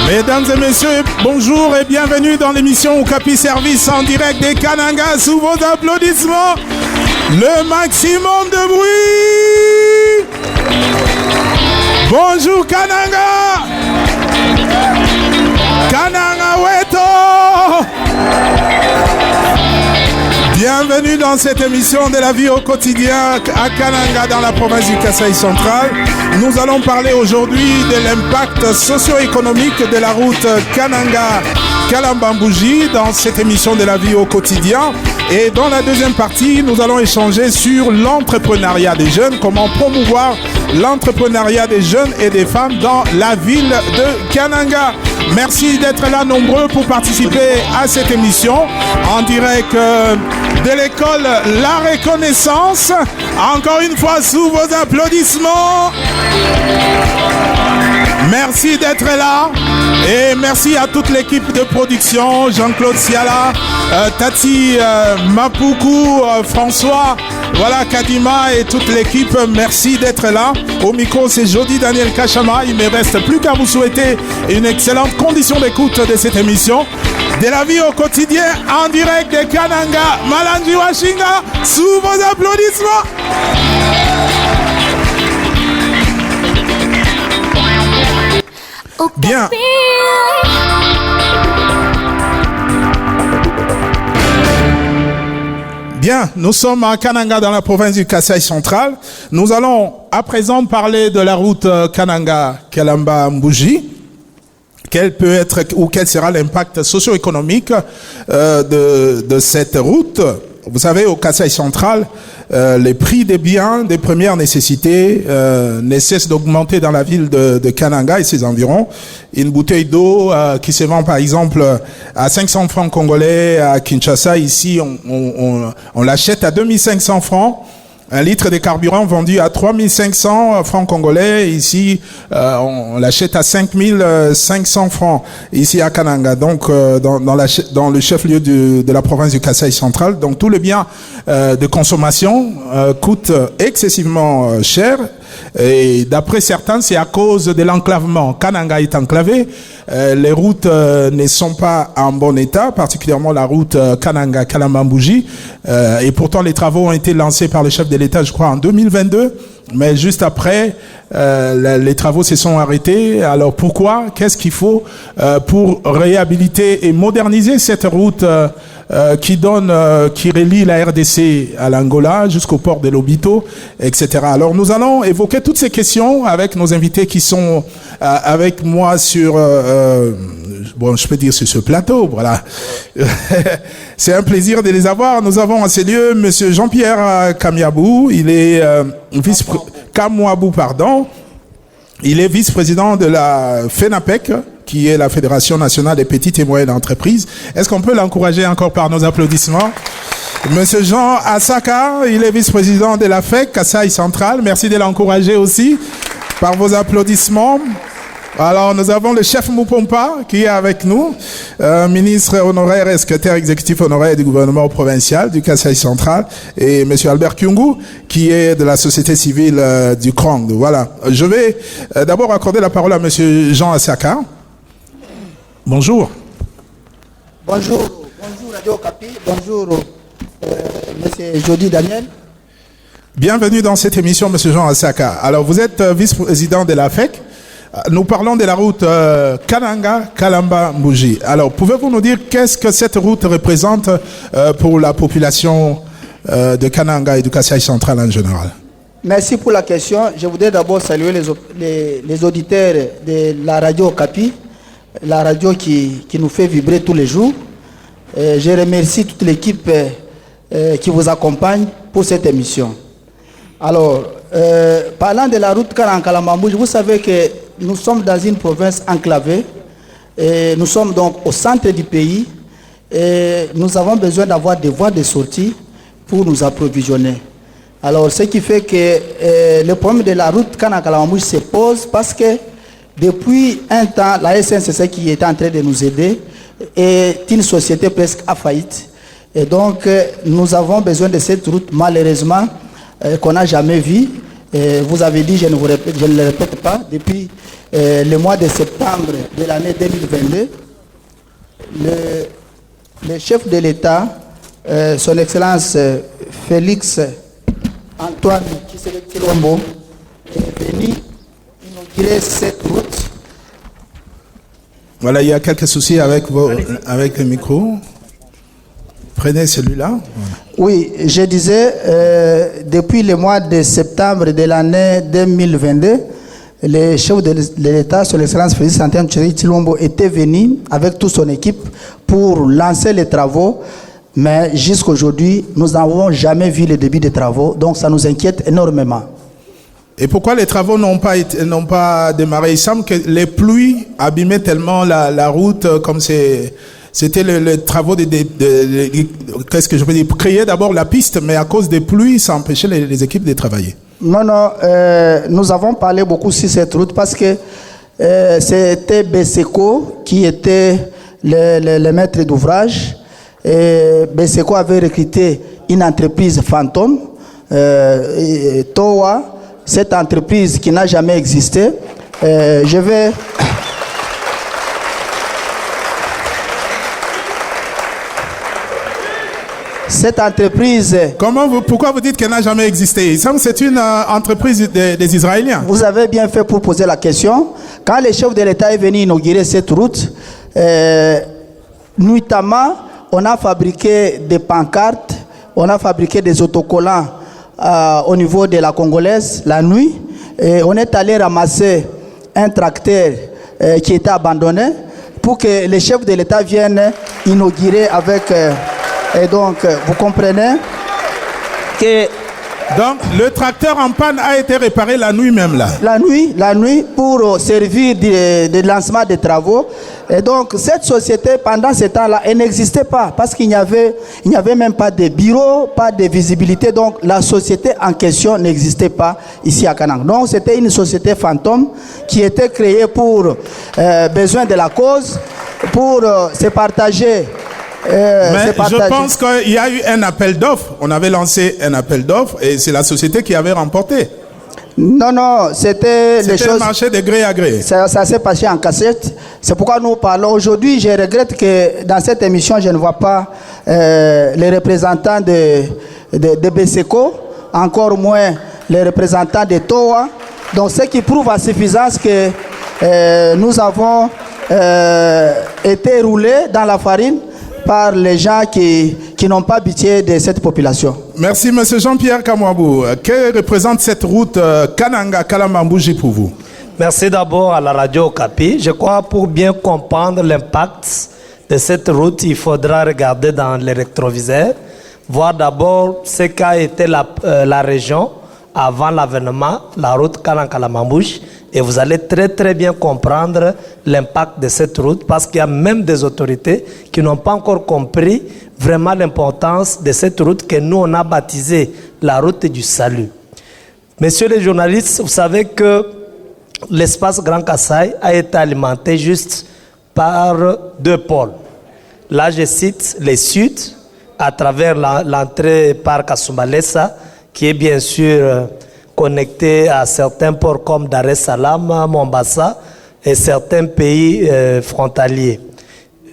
Mesdames et messieurs, bonjour et bienvenue dans l'émission Okapi Service en direct des Kananga. Sous vos applaudissements, le maximum de bruit. Bonjour Kananga. Kananga Weto. Bienvenue dans cette émission de la vie au quotidien à Kananga dans la province du Kasaï central. Nous allons parler aujourd'hui de l'impact socio-économique de la route Kananga-Kalamba-Mbouji dans cette émission de la vie au quotidien. Et dans la deuxième partie, nous allons échanger sur l'entrepreneuriat des jeunes, comment promouvoir l'entrepreneuriat des jeunes et des femmes dans la ville de Kananga. Merci d'être là nombreux pour participer à cette émission en direct de l'école La Reconnaissance. Encore une fois, sous vos applaudissements. Merci d'être là et merci à toute l'équipe de production, Jean-Claude Siala, Tati Mapuku, François, voilà Kadima et toute l'équipe, merci d'être là. Au micro, c'est Jody Daniel Kachama. Il ne me reste plus qu'à vous souhaiter une excellente condition d'écoute de cette émission. De la vie au quotidien, en direct de Kananga, Malanji Washinga, sous vos applaudissements. Bien. Bien, nous sommes à Kananga dans la province du Kasaï central. Nous allons à présent parler de la route Kananga-Kalamba-Mbouji. Quel peut être ou quel sera l'impact socio-économique de cette route? Vous savez, au Kasaï central, les prix des biens des premières nécessités ne cessent d'augmenter dans la ville de Kananga et ses environs. Une bouteille d'eau qui se vend par exemple à 500 francs congolais à Kinshasa, ici on l'achète à 2500 francs. Un litre de carburant vendu à 3500 francs congolais, ici on l'achète à 5500 francs, ici à Kananga, donc dans le chef-lieu de la province du Kasaï central. Donc tous les biens de consommation coûtent excessivement cher. Et d'après certains, c'est à cause de l'enclavement. Kananga est enclavé, les routes ne sont pas en bon état, particulièrement la route Kananga-Kalamba-Mbouji. Et pourtant, les travaux ont été lancés par le chef de l'État, je crois, en 2022. Mais juste après, les travaux se sont arrêtés. Alors pourquoi? Qu'est-ce qu'il faut pour réhabiliter et moderniser cette route qui relie la RDC à l'Angola jusqu'au port de Lobito, etc. Alors nous allons évoquer toutes ces questions avec nos invités qui sont avec moi sur, je peux dire sur ce plateau, voilà. C'est un plaisir de les avoir. Nous avons en ces lieux Monsieur Jean-Pierre Kamouabou, il est il est vice-président de la FENAPEC, qui est la Fédération nationale des petites et moyennes entreprises. Est-ce qu'on peut l'encourager encore par nos applaudissements? Monsieur Jean Asaka, il est vice-président de la FEC, Kasaï central. Merci de l'encourager aussi par vos applaudissements. Alors, nous avons le chef Moupompa qui est avec nous, ministre honoraire et secrétaire exécutif honoraire du gouvernement provincial du Kasaï central, et monsieur Albert Kyungu qui est de la société civile du Krong. Voilà. Je vais d'abord accorder la parole à monsieur Jean Asaka. Bonjour. Bonjour Radio Okapi, bonjour monsieur Jody Daniel. Bienvenue dans cette émission, monsieur Jean Asaka. Alors, vous êtes vice-président de la FEC. Nous parlons de la route Kananga-Kalamba-Mbouji. Alors, pouvez-vous nous dire qu'est-ce que cette route représente pour la population de Kananga et du Kasaï central en général? Merci pour la question. Je voudrais d'abord saluer les auditeurs de la radio Okapi, la radio qui nous fait vibrer tous les jours. Je remercie toute l'équipe qui vous accompagne pour cette émission. Alors, parlant de la route Kananga-Kalamba-Mbouji, vous savez que nous sommes dans une province enclavée et nous sommes donc au centre du pays et nous avons besoin d'avoir des voies de sortie pour nous approvisionner. Alors, ce qui fait que le problème de la route Kananga-Kalamba-Mbouji se pose parce que depuis un temps, la SNCC qui est en train de nous aider est une société presque à faillite. Et donc, nous avons besoin de cette route, malheureusement, qu'on n'a jamais vue. vous avez dit, je ne le répète pas, depuis le mois de septembre de l'année 2022, le chef de l'État, son Excellence Félix Antoine Tshisekedi Tshilombo, est venu inaugurer cette route. Voilà, il y a quelques soucis avec le micro. Prenez celui-là. Oui, je disais, depuis le mois de septembre de l'année 2022, le chef de l'État, son Excellence Félix Antoine Tshisekedi Tshilombo, était venu avec toute son équipe pour lancer les travaux. Mais jusqu'à aujourd'hui, nous n'avons jamais vu le début des travaux, donc ça nous inquiète énormément. Et pourquoi les travaux n'ont pas démarré? Il semble que les pluies abîmaient tellement la route, comme c'était les travaux qu'est-ce que je peux dire, créer d'abord la piste, mais à cause des pluies, ça empêchait les équipes de travailler. Non, nous avons parlé beaucoup sur cette route parce que c'était BSECO qui était le maître d'ouvrage. BSECO avait recruté une entreprise fantôme, TOA, cette entreprise qui n'a jamais existé. Cette entreprise... Pourquoi vous dites qu'elle n'a jamais existé? Il semble que c'est une entreprise des Israéliens. Vous avez bien fait pour poser la question. Quand le chef de l'État est venu inaugurer cette route, nuitamment, on a fabriqué des pancartes, on a fabriqué des autocollants au niveau de la Congolaise la nuit. Et on est allé ramasser un tracteur qui était abandonné pour que le chef de l'État vienne inaugurer avec... et donc, vous comprenez que... Donc, le tracteur en panne a été réparé la nuit même là. La nuit pour servir de lancement des travaux. Et donc, cette société, pendant ce temps-là, elle n'existait pas parce qu'il n'y avait même pas de bureau, pas de visibilité. Donc, la société en question n'existait pas ici à Kanang. Donc, c'était une société fantôme qui était créée pour besoin de la cause, pour se partager. Mais je pense qu'il y a eu un appel d'offres. On avait lancé un appel d'offres et c'est la société qui avait remporté. Non, c'était les choses... C'était un marché de gré à gré. Ça s'est passé en cassette. C'est pourquoi nous parlons aujourd'hui. Je regrette que dans cette émission, je ne vois pas les représentants de BSECO, encore moins les représentants de TOA. Donc, ce qui prouve à suffisance que nous avons été roulés dans la farine par les gens qui n'ont pas pitié de cette population. Merci, M. Jean-Pierre Kamwabou. Que représente cette route Kananga-Kalamambouji pour vous? Merci d'abord à la radio Okapi. Je crois pour bien comprendre l'impact de cette route, il faudra regarder dans les rétroviseurs, voir d'abord ce qu'a été la région avant l'avènement, la route Kananga-Kalamambouji. Et vous allez très très bien comprendre l'impact de cette route parce qu'il y a même des autorités qui n'ont pas encore compris vraiment l'importance de cette route que nous on a baptisée la route du salut. Messieurs les journalistes, vous savez que l'espace Grand Kasaï a été alimenté juste par deux pôles. Là je cite les Sud à travers l'entrée par Kasumbalesa qui est bien sûr... connecté à certains ports comme Dar es Salaam, Mombasa et certains pays frontaliers.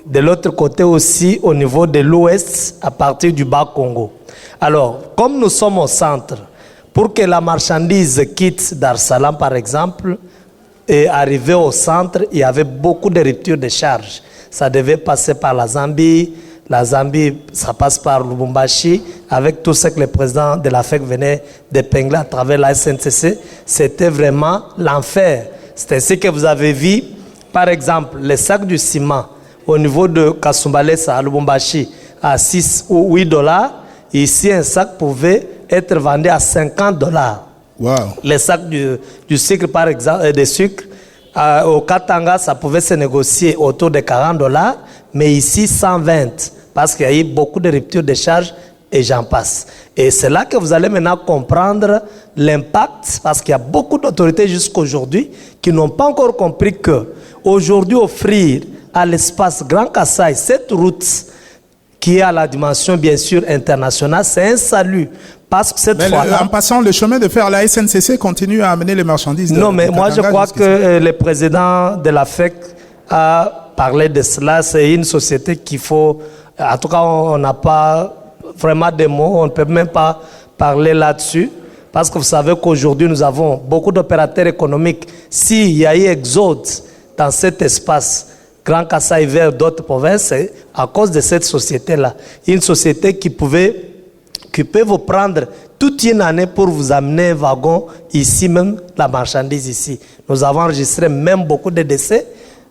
De l'autre côté aussi, au niveau de l'ouest, à partir du Bas-Congo. Alors, comme nous sommes au centre, pour que la marchandise quitte Dar es Salaam, par exemple, et arriver au centre, il y avait beaucoup de ruptures de charge. Ça devait passer par la Zambie. La Zambie, ça passe par Lubumbashi, avec tout ce que le président de la FEC venait d'épingler à travers la SNCC. C'était vraiment l'enfer. C'est ainsi que vous avez vu, par exemple, les sacs du ciment au niveau de Kasumbalesa à Lubumbashi à 6 ou 8 $. Ici, un sac pouvait être vendu à 50 $. Wow. Les sacs du sucre, par exemple, des sucres, au Katanga, ça pouvait se négocier autour de 40 $, mais ici 120, parce qu'il y a eu beaucoup de ruptures de charge et j'en passe. Et c'est là que vous allez maintenant comprendre l'impact, parce qu'il y a beaucoup d'autorités jusqu'aujourd'hui qui n'ont pas encore compris que aujourd'hui offrir à l'espace Grand Kasaï cette route qui est à la dimension bien sûr internationale, c'est un salut. Parce que cette fois-là... En passant, le chemin de fer, la SNCC continue à amener les marchandises. Non, mais moi je crois que le président de la FEC a parlé de cela. C'est une société qu'il faut... En tout cas, on n'a pas vraiment de mots, on ne peut même pas parler là-dessus. Parce que vous savez qu'aujourd'hui, nous avons beaucoup d'opérateurs économiques. S'il y a eu exode dans cet espace, Grand Kasaï vers d'autres provinces, c'est à cause de cette société-là. Une société qui peut vous prendre toute une année pour vous amener un wagon ici, même la marchandise ici. Nous avons enregistré même beaucoup de décès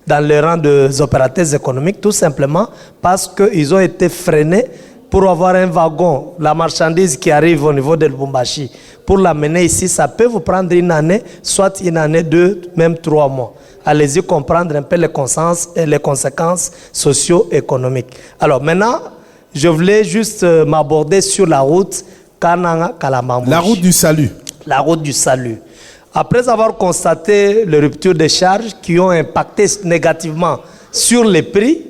dans le rang des opérateurs économiques, tout simplement parce qu'ils ont été freinés pour avoir un wagon, la marchandise qui arrive au niveau de Lubumbashi. Pour l'amener ici, ça peut vous prendre une année, soit une année, 2, même 3 mois. Allez-y comprendre un peu les conséquences socio-économiques. Alors maintenant, je voulais juste m'aborder sur la route Kananga-Kalambambouji. La route du salut. La route du salut. Après avoir constaté les ruptures de charges qui ont impacté négativement sur les prix,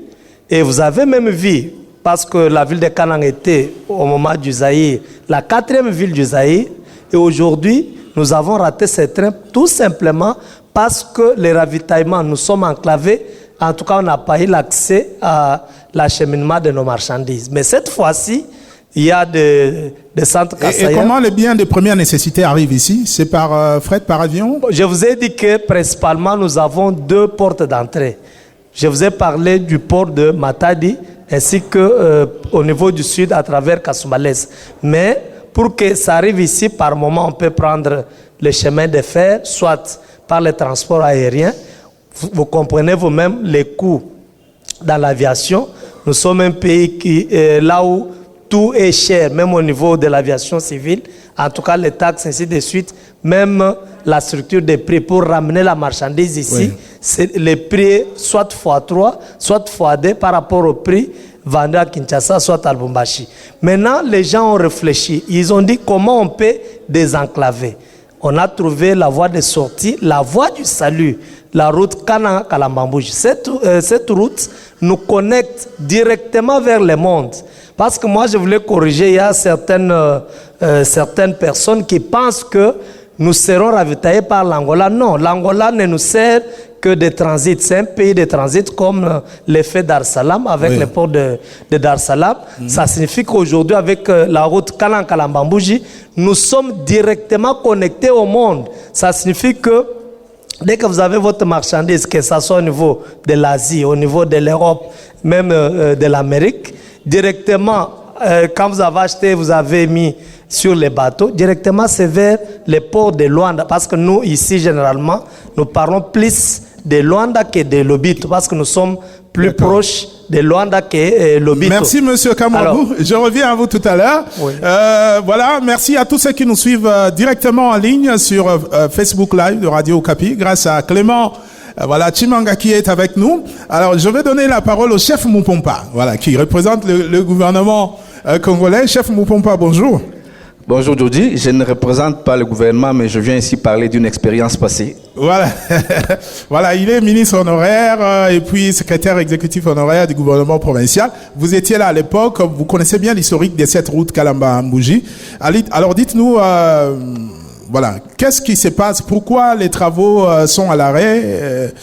et vous avez même vu, parce que la ville de Kananga était au moment du Zaïre, la 4e ville du Zaïre, et aujourd'hui, nous avons raté ces trains tout simplement parce que les ravitaillements, nous sommes enclavés. En tout cas, on n'a pas eu l'accès à l'acheminement de nos marchandises. Mais cette fois-ci, il y a des centres Kasaïens. Et comment les biens de première nécessité arrivent ici? C'est par fret, par avion? Je vous ai dit que principalement, nous avons 2 portes d'entrée. Je vous ai parlé du port de Matadi ainsi qu'au niveau du sud à travers Kasumbalès. Mais pour que ça arrive ici, par moment, on peut prendre le chemin de fer, soit par les transports aériens. Vous comprenez vous-même les coûts dans l'aviation. Nous sommes un pays qui là où tout est cher, même au niveau de l'aviation civile. En tout cas, les taxes, ainsi de suite. Même la structure des prix pour ramener la marchandise ici, oui. C'est les prix soit x3, soit x2 par rapport au prix vendu à Kinshasa, soit à Lubumbashi. Maintenant, les gens ont réfléchi. Ils ont dit comment on peut désenclaver. On a trouvé la voie de sortie, la voie du salut, la route Kananga-Kalambambouji. Cette route nous connecte directement vers le monde. Parce que moi, je voulais corriger, il y a certaines personnes qui pensent que nous serons ravitaillés par l'Angola. Non, l'Angola ne nous sert que de transit. C'est un pays de transit comme l'effet Dar Salam avec le port de Dar Salam. Ça signifie qu'aujourd'hui, avec la route Kananga-Kalambambouji, nous sommes directement connectés au monde. Ça signifie que dès que vous avez votre marchandise, que ce soit au niveau de l'Asie, au niveau de l'Europe, même de l'Amérique, directement, quand vous avez acheté, vous avez mis sur les bateaux, directement c'est vers les ports de Luanda. Parce que nous, ici, généralement, nous parlons plus de Luanda que de Lobito, parce que nous sommes plus proches de Luanda que Lobito. Merci, monsieur Kamwabou. Je reviens à vous tout à l'heure. Oui. Voilà, merci à tous ceux qui nous suivent directement en ligne sur Facebook Live de Radio Okapi, grâce à Clément. Voilà, Chimanga qui est avec nous. Alors, je vais donner la parole au chef Moupompa, voilà, qui représente le gouvernement congolais. Chef Moupompa, bonjour. Bonjour Djodi, je ne représente pas le gouvernement, mais je viens ici parler d'une expérience passée. Voilà, voilà, il est ministre honoraire et puis secrétaire exécutif honoraire du gouvernement provincial. Vous étiez là à l'époque, vous connaissez bien l'historique de cette route Kalambambouji. Alors dites-nous, voilà, qu'est-ce qui se passe? Pourquoi les travaux sont à l'arrêt?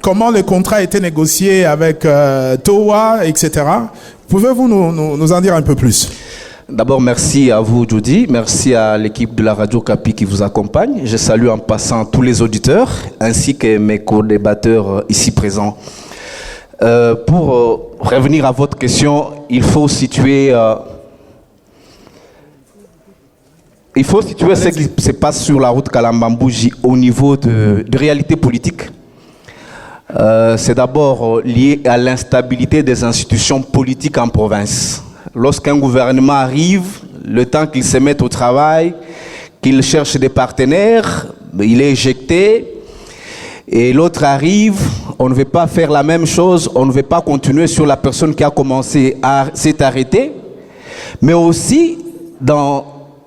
Comment le contrat a été négocié avec TOA, etc. Pouvez-vous nous en dire un peu plus? D'abord, merci à vous, Djodi. Merci à l'équipe de la Radio Okapi qui vous accompagne. Je salue en passant tous les auditeurs ainsi que mes co-débatteurs ici présents. Pour revenir à votre question, il faut situer ce qui se passe sur la route Kalambambouji au niveau de réalité politique. C'est d'abord lié à l'instabilité des institutions politiques en province. Lorsqu'un gouvernement arrive, le temps qu'il se mette au travail, qu'il cherche des partenaires, il est éjecté. Et l'autre arrive, on ne veut pas faire la même chose, on ne veut pas continuer sur la personne qui a commencé à s'est arrêtée. Mais aussi,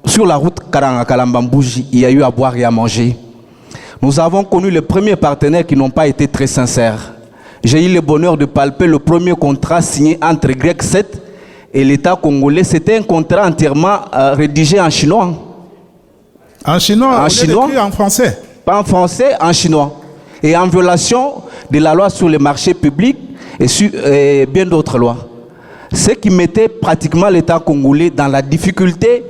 sur la route Kananga-Kalambambouji, il y a eu à boire et à manger. Nous avons connu les premiers partenaires qui n'ont pas été très sincères. J'ai eu le bonheur de palper le premier contrat signé entre Grec 7 et l'État congolais, c'était un contrat entièrement rédigé en chinois. En chinois, En chinois. écrit en français. Pas en français, en chinois. Et en violation de la loi sur les marchés publics et bien d'autres lois. Ce qui mettait pratiquement l'État congolais dans la difficulté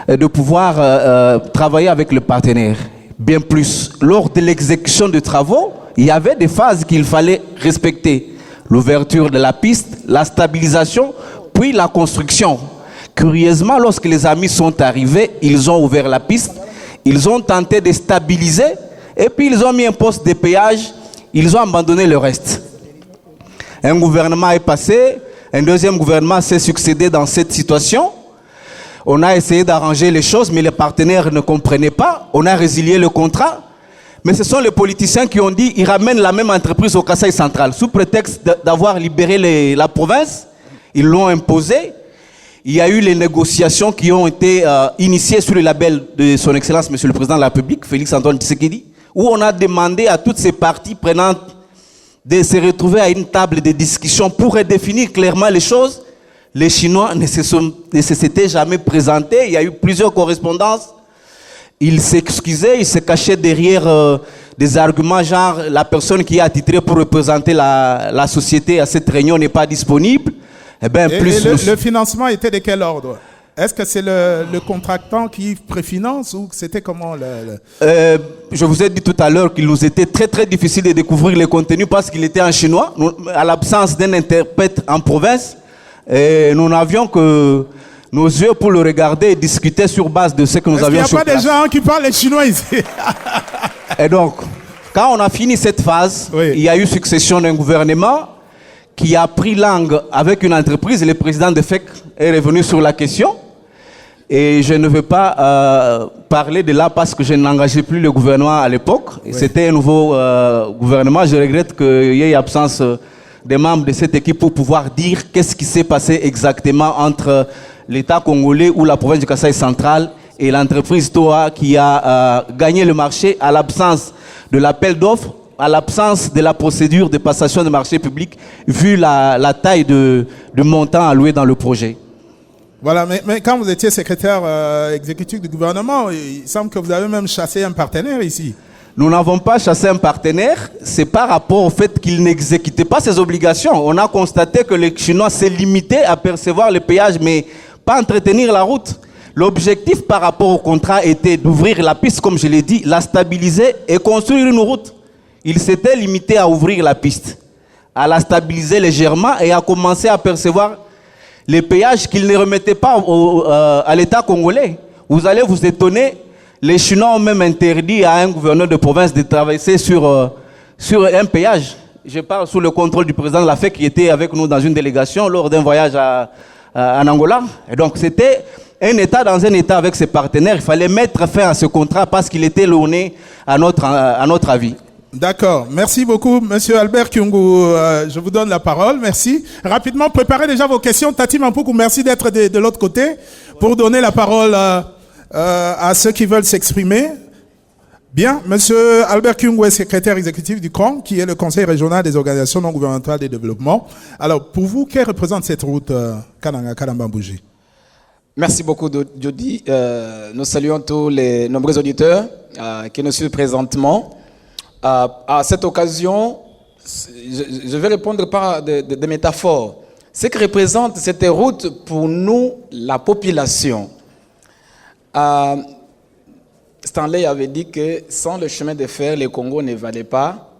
de pouvoir travailler avec le partenaire. Bien plus, lors de l'exécution des travaux, il y avait des phases qu'il fallait respecter. L'ouverture de la piste, la stabilisation, puis la construction. Curieusement, lorsque les amis sont arrivés, ils ont ouvert la piste, ils ont tenté de stabiliser, et puis ils ont mis un poste de péage, ils ont abandonné le reste. Un gouvernement est passé, un deuxième gouvernement s'est succédé dans cette situation. On a essayé d'arranger les choses, mais les partenaires ne comprenaient pas. On a résilié le contrat. Mais ce sont les politiciens qui ont dit qu'ils ramènent la même entreprise au Kasaï central. Sous prétexte d'avoir libéré la province, ils l'ont imposé. Il y a eu les négociations qui ont été initiées sous le label de son Excellence, Monsieur le Président de la République, Félix Antoine Tshisekedi, où on a demandé à toutes ces parties prenantes de se retrouver à une table de discussion pour redéfinir clairement les choses. Les Chinois ne se s'étaient jamais présentés. Il y a eu plusieurs correspondances. Ils s'excusaient, ils se cachaient derrière des arguments genre la personne qui est attitrée pour représenter la société à cette réunion n'est pas disponible. Eh bien, le financement était de quel ordre? Est-ce que c'est le contractant qui préfinance ou c'était comment je vous ai dit tout à l'heure qu'il nous était très très difficile de découvrir les contenus parce qu'il était en chinois. À l'absence d'un interprète en province, nous n'avions que nos yeux pour le regarder et discuter sur base de ce que nous avions sur place. Il n'y a pas des gens qui parlent chinois ici? Et donc, quand on a fini cette phase, oui, il y a eu succession d'un gouvernement qui a pris langue avec une entreprise. Le président de FEC est revenu sur la question. Et je ne veux pas parler de là parce que je n'engageais plus le gouvernement à l'époque. Oui. C'était un nouveau gouvernement. Je regrette qu'il y ait absence des membres de cette équipe pour pouvoir dire qu'est-ce qui s'est passé exactement entre l'État congolais ou la province du Kasaï central et l'entreprise TOA qui a gagné le marché à l'absence de l'appel d'offres, à l'absence de la procédure de passation de marché public, vu la taille de montant alloué dans le projet. Voilà, mais quand vous étiez secrétaire exécutif du gouvernement, il semble que vous avez même chassé un partenaire ici. Nous n'avons pas chassé un partenaire, c'est par rapport au fait qu'il n'exécutait pas ses obligations. On a constaté que les Chinois s'est limité à percevoir le péage, mais pas entretenir la route. L'objectif par rapport au contrat était d'ouvrir la piste, comme je l'ai dit, la stabiliser et construire une route. Il s'était limité à ouvrir la piste, à la stabiliser légèrement et à commencer à percevoir les péages qu'il ne remettait pas à l'État congolais. Vous allez vous étonner, les Chinois ont même interdit à un gouverneur de province de traverser sur un péage. Je parle sous le contrôle du président de la FEC qui était avec nous dans une délégation lors d'un voyage en Angola. Et donc c'était un État dans un État avec ses partenaires. Il fallait mettre fin à ce contrat parce qu'il était lourné à notre avis. D'accord. Merci beaucoup, Monsieur Albert Kyungu. Je vous donne la parole. Merci. Rapidement, préparez déjà vos questions. Tati Mampoukou, merci d'être de l'autre côté pour donner la parole à ceux qui veulent s'exprimer. Bien. Monsieur Albert Kyungu est secrétaire exécutif du CRON, qui est le Conseil régional des organisations non gouvernementales de développement. Alors, pour vous, quelle représente cette route Kananga-Kalambambouji? Merci beaucoup, Jody. Nous saluons tous les nombreux auditeurs qui nous suivent présentement. À cette occasion, je vais répondre par des métaphores. Ce que représente cette route pour nous, la population. Stanley avait dit que sans le chemin de fer, le Congo ne valait pas.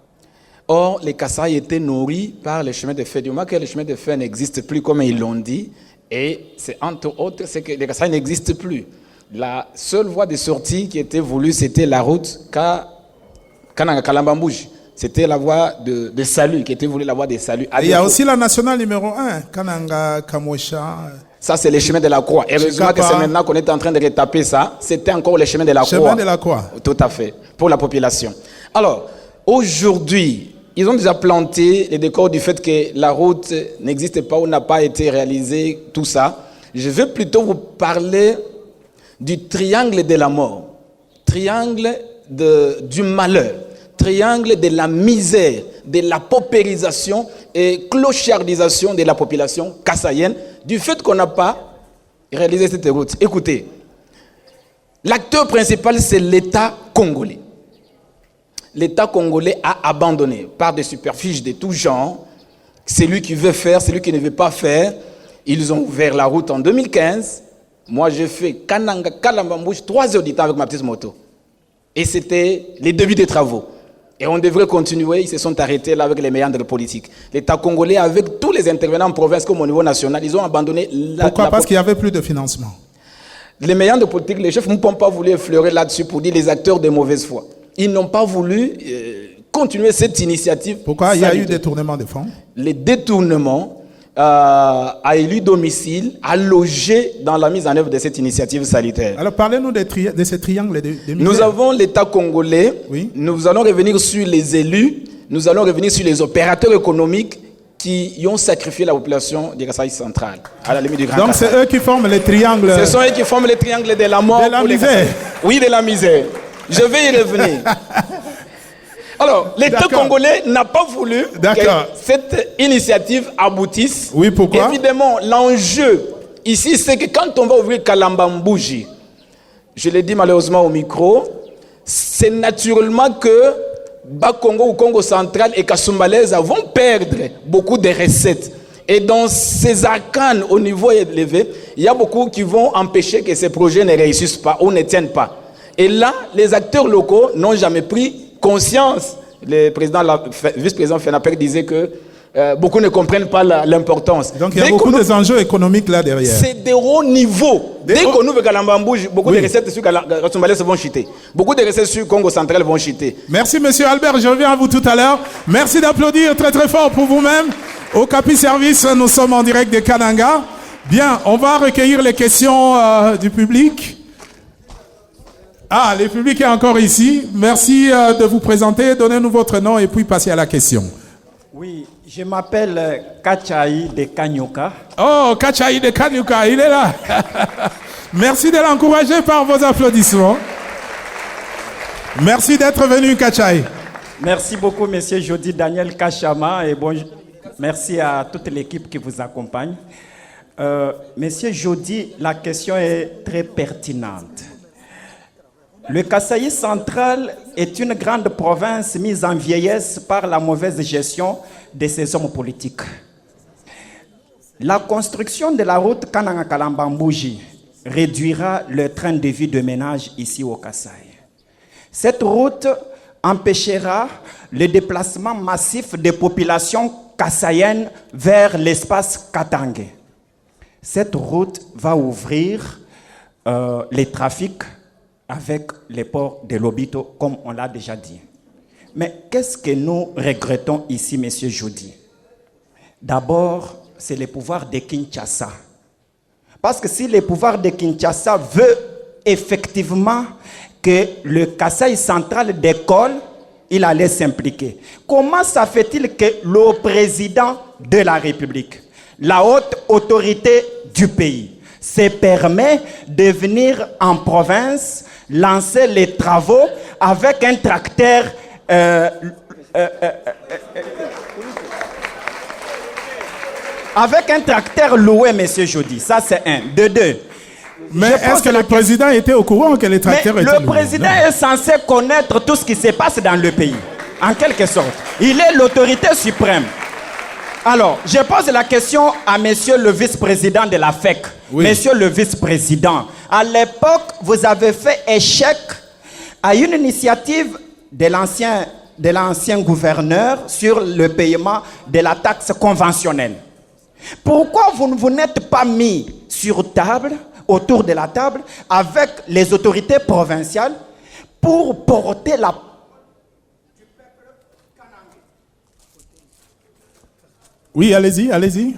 Or, les Kasaï étaient nourris par le chemin de fer. Du moment que le chemin de fer n'existe plus, comme ils l'ont dit, et c'est entre autres, c'est que les Kasaï n'existent plus. La seule voie de sortie qui était voulue, c'était la route Kananga Kalambambouji. C'était la voie de salut, qui était voulue la voie de salut. Il y a aussi la nationale numéro 1, Kananga Kamwesha. Ça, c'est le chemin de la croix. Et heureusement que c'est maintenant qu'on est en train de retaper ça. C'était encore le chemin de la croix. Chemin de la croix. Tout à fait, pour la population. Alors, aujourd'hui, ils ont déjà planté les décors du fait que la route n'existe pas ou n'a pas été réalisée, tout ça. Je vais plutôt vous parler du triangle de la mort, triangle du malheur, triangle de la misère, de la paupérisation et clochardisation de la population kassaïenne du fait qu'on n'a pas réalisé cette route. Écoutez, l'acteur principal, c'est l'État congolais. L'État congolais a abandonné par des superficies de tout genre. C'est lui qui veut faire, c'est lui qui ne veut pas faire. Ils ont ouvert la route en 2015. Moi, j'ai fait Kananga, Kalambambouche, 3 heures du temps avec ma petite moto. Et c'était les débuts des travaux. Et on devrait continuer. Ils se sont arrêtés là avec les méandres politiques. L'État congolais, avec tous les intervenants en province comme au niveau national, ils ont abandonné Pourquoi? Parce qu'il n'y avait plus de financement. Les méandres politiques, les chefs n'ont pas voulu effleurer là-dessus pour dire les acteurs de mauvaise foi. Ils n'ont pas voulu continuer cette initiative. Pourquoi? Il y a eu détournement de fonds. Les détournements a élu domicile, a logé dans la mise en œuvre de cette initiative sanitaire. Alors parlez-nous de ces triangles de misère. Nous avons l'État congolais, oui. Nous allons revenir sur les élus, nous allons revenir sur les opérateurs économiques qui y ont sacrifié la population du Kasaï central, à la limite du Grand Donc Kasaï. c'est eux qui forment les triangles. Ce sont eux qui forment les triangles de la mort. De la misère. Oui, de la misère. Je vais y revenir. Alors, l'État congolais n'a pas voulu que cette initiative aboutisse. Oui, pourquoi? Évidemment, l'enjeu ici, c'est que quand on va ouvrir Kalambambouji, je l'ai dit malheureusement au micro, c'est naturellement que Bas-Congo ou Congo central et Kasumbalesa vont perdre beaucoup de recettes. Et dans ces arcanes au niveau élevé, il y a beaucoup qui vont empêcher que ces projets ne réussissent pas ou ne tiennent pas. Et là, les acteurs locaux n'ont jamais pris conscience. Le vice-président Fenapek disait que beaucoup ne comprennent pas l'importance. Donc il y a beaucoup d'enjeux économiques là derrière. C'est de haut niveau. Dès qu'on ouvre Kalambambouji, beaucoup de recettes sur Kasumbalesa vont chuter. Beaucoup de recettes sur Congo central vont chuter. Merci monsieur Albert, je reviens à vous tout à l'heure. Merci d'applaudir très très fort pour vous-même. Au Capi Service, nous sommes en direct de Kananga. Bien, on va recueillir les questions du public. Ah, le public est encore ici. Merci de vous présenter. Donnez-nous votre nom et puis passez à la question. Oui, je m'appelle Kachaï de Kanyuka. Oh, Kachaï de Kanyuka, il est là. Merci de l'encourager par vos applaudissements. Merci d'être venu, Kachaï. Merci beaucoup, monsieur Jody Daniel Kachama. Et merci à toute l'équipe qui vous accompagne. Monsieur Jody, la question est très pertinente. Le Kasaï central est une grande province mise en vieillesse par la mauvaise gestion de ses hommes politiques. La construction de la route Kananga-Kalambambouji réduira le train de vie de ménage ici au Kasaï. Cette route empêchera le déplacement massif des populations kassaïennes vers l'espace Katangé. Cette route va ouvrir les trafics avec les ports de Lobito, comme on l'a déjà dit. Mais qu'est-ce que nous regrettons ici, monsieur Jody? D'abord, c'est le pouvoir de Kinshasa. Parce que si le pouvoir de Kinshasa veut effectivement que le Kasaï central décolle, il allait s'impliquer. Comment ça fait-il que le président de la République, la haute autorité du pays, se permet de venir en province lancer les travaux avec un tracteur avec un tracteur loué, monsieur Jody. Ça, c'est un. De deux. Mais est-ce que le président était au courant que les tracteurs étaient loués? Le président est censé connaître tout ce qui se passe dans le pays, en quelque sorte. Il est l'autorité suprême. Alors, je pose la question à monsieur le vice-président de la FEC. Oui. Monsieur le vice-président, à l'époque, vous avez fait échec à une initiative de l'ancien gouverneur sur le paiement de la taxe conventionnelle. Pourquoi vous ne vous n'êtes pas mis autour de la table, avec les autorités provinciales pour porter la... Oui, allez-y, allez-y.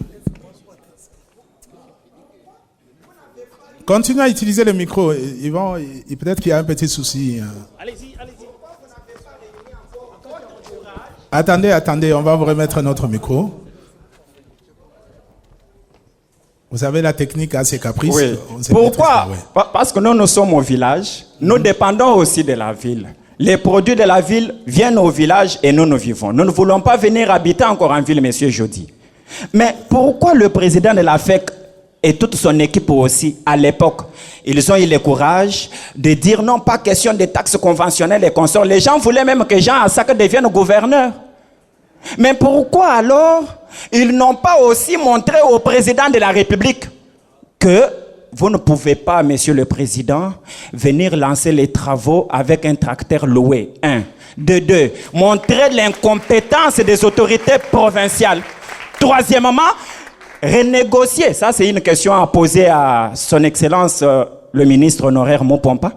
Continuez à utiliser le micro. Peut-être qu'il y a un petit souci. Allez-y, allez-y. Attendez, on va vous remettre notre micro. Vous avez la technique assez caprice. Oui. Pourquoi? Parce que nous sommes au village. Nous dépendons aussi de la ville. Les produits de la ville viennent au village et nous vivons. Nous ne voulons pas venir habiter encore en ville, monsieur Jody. Mais pourquoi le président de la FEC et toute son équipe aussi, à l'époque, ils ont eu le courage de dire non, pas question des taxes conventionnelles et consorts. Les gens voulaient même que Jean Asaka devienne gouverneur. Mais pourquoi alors ils n'ont pas aussi montré au président de la République que vous ne pouvez pas, monsieur le président, venir lancer les travaux avec un tracteur loué, 1. De 2, montrer l'incompétence des autorités provinciales. Troisièmement, renégocier, ça c'est une question à poser à son excellence le ministre honoraire Mopompa,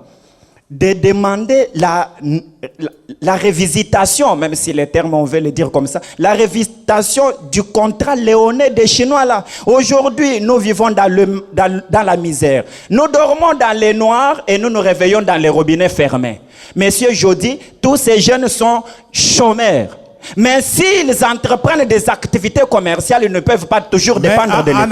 de demander la révisitation, même si les termes on veut le dire comme ça, la révisitation du contrat léoné des Chinois là. Aujourd'hui, nous vivons dans la misère. Nous dormons dans les noirs et nous nous réveillons dans les robinets fermés. Monsieur Jody, tous ces jeunes sont chômeurs. Mais s'ils entreprennent des activités commerciales, ils ne peuvent pas toujours dépendre de l'État.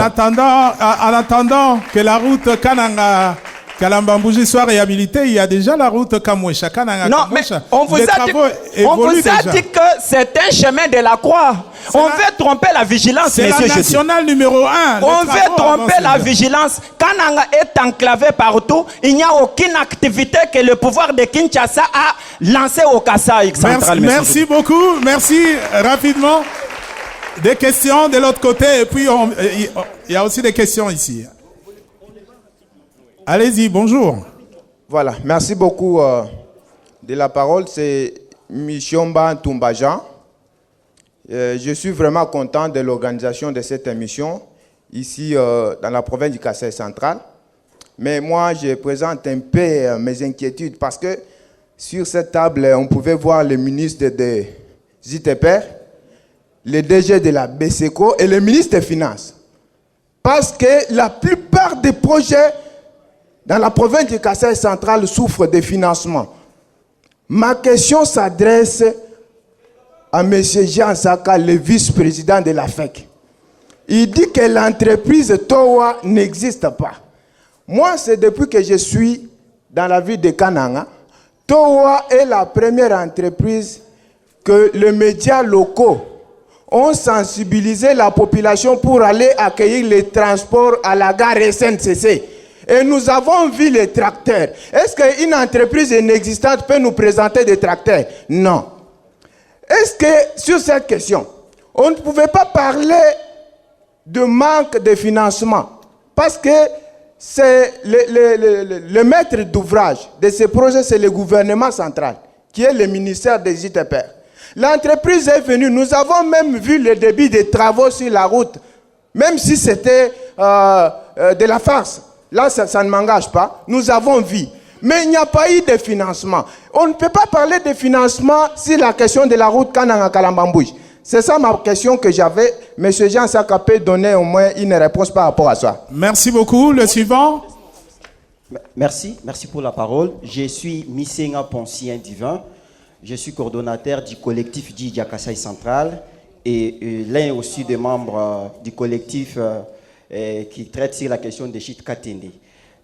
En attendant que la route Kananga Kalambambouji soit réhabilitée, il y a déjà la route Kamouécha. Non, mais on vous a dit que c'est un chemin de la croix. On veut tromper la vigilance, c'est monsieur la nationale numéro 1. On veut tromper la vigilance. Kananga est enclavé partout. Il n'y a aucune activité que le pouvoir de Kinshasa a lancée au Kasaï central. Merci beaucoup. Merci. Rapidement. Des questions de l'autre côté. Et puis, il y a aussi des questions ici. Allez-y, bonjour. Voilà, merci beaucoup de la parole. C'est Michomba Toumbajan. Je suis vraiment content de l'organisation de cette émission ici dans la province du Kasaï central. Mais moi, je présente un peu mes inquiétudes parce que sur cette table, on pouvait voir le ministre de ZTPR, le DG de la BSECO et le ministre des Finances. Parce que la plupart des projets dans la province du Kasaï central souffrent de financement. Ma question s'adresse à M. Jean Saka, le vice-président de la FEC. Il dit que l'entreprise TOWA n'existe pas. Moi, c'est depuis que je suis dans la ville de Kananga. TOWA est la première entreprise que les médias locaux ont sensibilisé la population pour aller accueillir les transports à la gare SNCC. Et nous avons vu les tracteurs. Est-ce qu'une entreprise inexistante peut nous présenter des tracteurs? Non. Est-ce que sur cette question, on ne pouvait pas parler de manque de financement? Parce que c'est le maître d'ouvrage de ce projet, c'est le gouvernement central, qui est le ministère des ITPR. L'entreprise est venue, nous avons même vu le début des travaux sur la route, même si c'était de la farce. Là, ça ne m'engage pas. Nous avons vu. Mais il n'y a pas eu de financement. On ne peut pas parler de financement sur la question de la route Kananga-Kalambambouj. C'est ça ma question que j'avais. Monsieur Jean Saka peut donner au moins une réponse par rapport à ça. Merci beaucoup. Le suivant. Merci pour la parole. Je suis Misenga Poncien Divin. Je suis coordonnateur du collectif Djidja Kasaï Central et l'un aussi des membres du collectif qui traite sur la question des Chit Katende.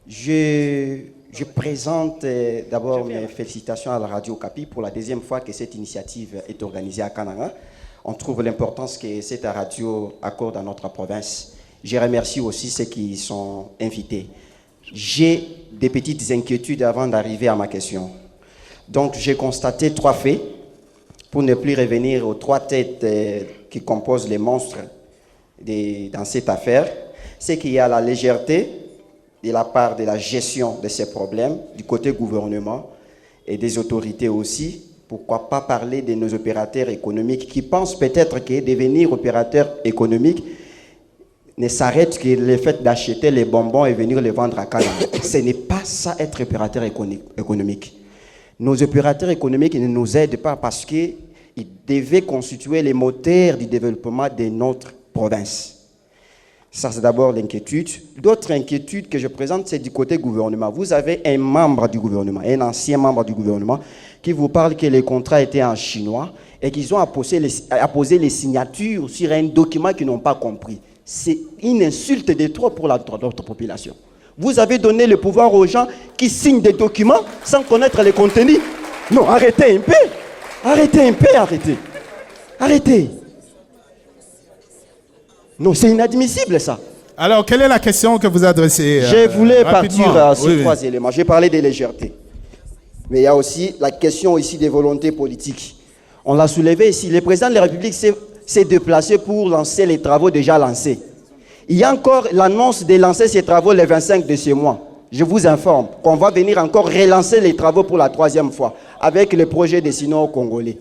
Je présente d'abord mes félicitations à la Radio Okapi pour la deuxième fois que cette initiative est organisée à Kananga. On trouve l'importance que cette radio accorde à notre province. Je remercie aussi ceux qui sont invités. J'ai des petites inquiétudes avant d'arriver à ma question. Donc j'ai constaté 3 faits, pour ne plus revenir aux 3 têtes qui composent les monstres dans cette affaire. C'est qu'il y a la légèreté de la part de la gestion de ces problèmes, du côté gouvernement et des autorités aussi. Pourquoi pas parler de nos opérateurs économiques qui pensent peut-être que devenir opérateur économique ne s'arrête que le fait d'acheter les bonbons et venir les vendre à Canada. Ce n'est pas ça être opérateur économique. Nos opérateurs économiques ne nous aident pas parce qu'ils devaient constituer les moteurs du développement de notre province. Ça, c'est d'abord l'inquiétude. D'autres inquiétudes que je présente, c'est du côté gouvernement. Vous avez un membre du gouvernement, un ancien membre du gouvernement, qui vous parle que les contrats étaient en chinois et qu'ils ont apposé les signatures sur un document qu'ils n'ont pas compris. C'est une insulte de trop pour notre population. Vous avez donné le pouvoir aux gens qui signent des documents sans connaître les contenus. Non, arrêtez un peu. Arrêtez. Non, c'est inadmissible ça. Alors, quelle est la question que vous adressez Je voulais partir sur Oui, trois éléments. J'ai parlé de légèreté. Mais il y a aussi la question ici des volontés politiques. On l'a soulevé ici. Le président de la République s'est déplacé pour lancer les travaux déjà lancés. Il y a encore l'annonce de lancer ces travaux le 25 de ce mois. Je vous informe qu'on va venir encore relancer les travaux pour la 3e fois avec le projet des Sino-Congolais.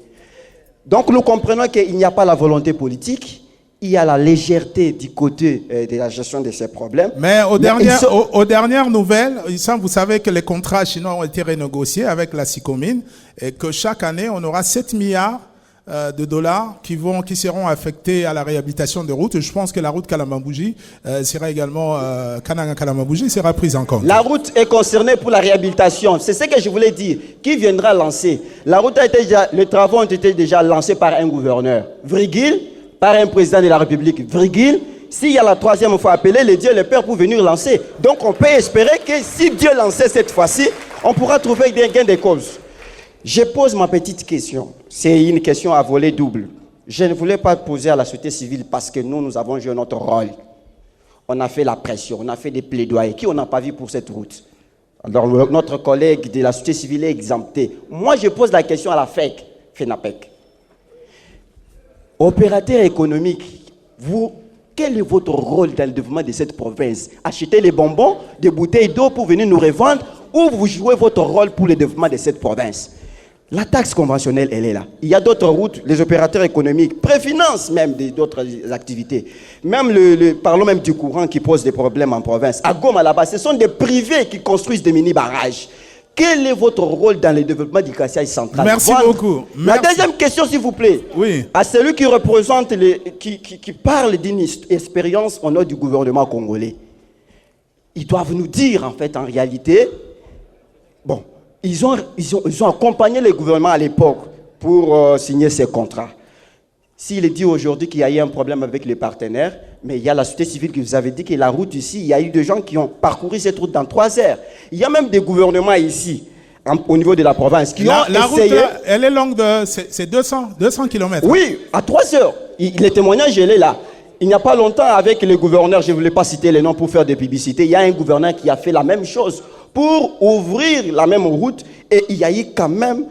Donc nous comprenons qu'il n'y a pas la volonté politique, il y a la légèreté du côté de la gestion de ces problèmes. Mais aux dernières nouvelles, vous savez que les contrats chinois ont été renégociés avec la SICOMIN et que chaque année, on aura 7 milliards de dollars qui seront affectés à la réhabilitation de routes. Je pense que la route Kalambambouji sera également, Kananga-Kalambambouji sera prise en compte. La route est concernée pour la réhabilitation. C'est ce que je voulais dire. Qui viendra lancer? La route les travaux ont été déjà lancés par un gouverneur, virgule, par un président de la République, virgule. S'il y a la 3e fois appelé, le Dieu et le Père pour venir lancer. Donc on peut espérer que si Dieu lançait cette fois-ci, on pourra trouver des gains de cause. Je pose ma petite question. C'est une question à volet double. Je ne voulais pas poser à la société civile parce que nous avons joué notre rôle. On a fait la pression, on a fait des plaidoyers. Qui on n'a pas vu pour cette route? Alors notre collègue de la société civile est exempté. Moi, je pose la question à la FENAPEC. Opérateur économique, quel est votre rôle dans le développement de cette province? Acheter les bonbons, des bouteilles d'eau pour venir nous revendre, ou vous jouez votre rôle pour le développement de cette province? La taxe conventionnelle, elle est là. Il y a d'autres routes, les opérateurs économiques préfinancent même d'autres activités. Même parlons même du courant qui pose des problèmes en province. À Goma, là-bas, ce sont des privés qui construisent des mini-barrages. Quel est votre rôle dans le développement du Kasaï central? Merci beaucoup. La deuxième question, s'il vous plaît. Oui. À celui qui représente, qui parle d'une expérience au nom du gouvernement congolais. Ils doivent nous dire, en fait, en réalité, bon, ils ont accompagné le gouvernement à l'époque pour signer ces contrats. S'il est dit aujourd'hui qu'il y a eu un problème avec les partenaires, mais il y a la société civile qui vous avait dit que la route ici, il y a eu des gens qui ont parcouru cette route dans 3 heures. Il y a même des gouvernements ici, au niveau de la province, qui ont essayé... La route, elle est longue c'est 200 km. Oui, à 3 heures. Les témoignages, elle est là. Il n'y a pas longtemps, avec les gouverneurs, je ne voulais pas citer les noms pour faire des publicités, il y a un gouverneur qui a fait la même chose pour ouvrir la même route, et il y a eu quand même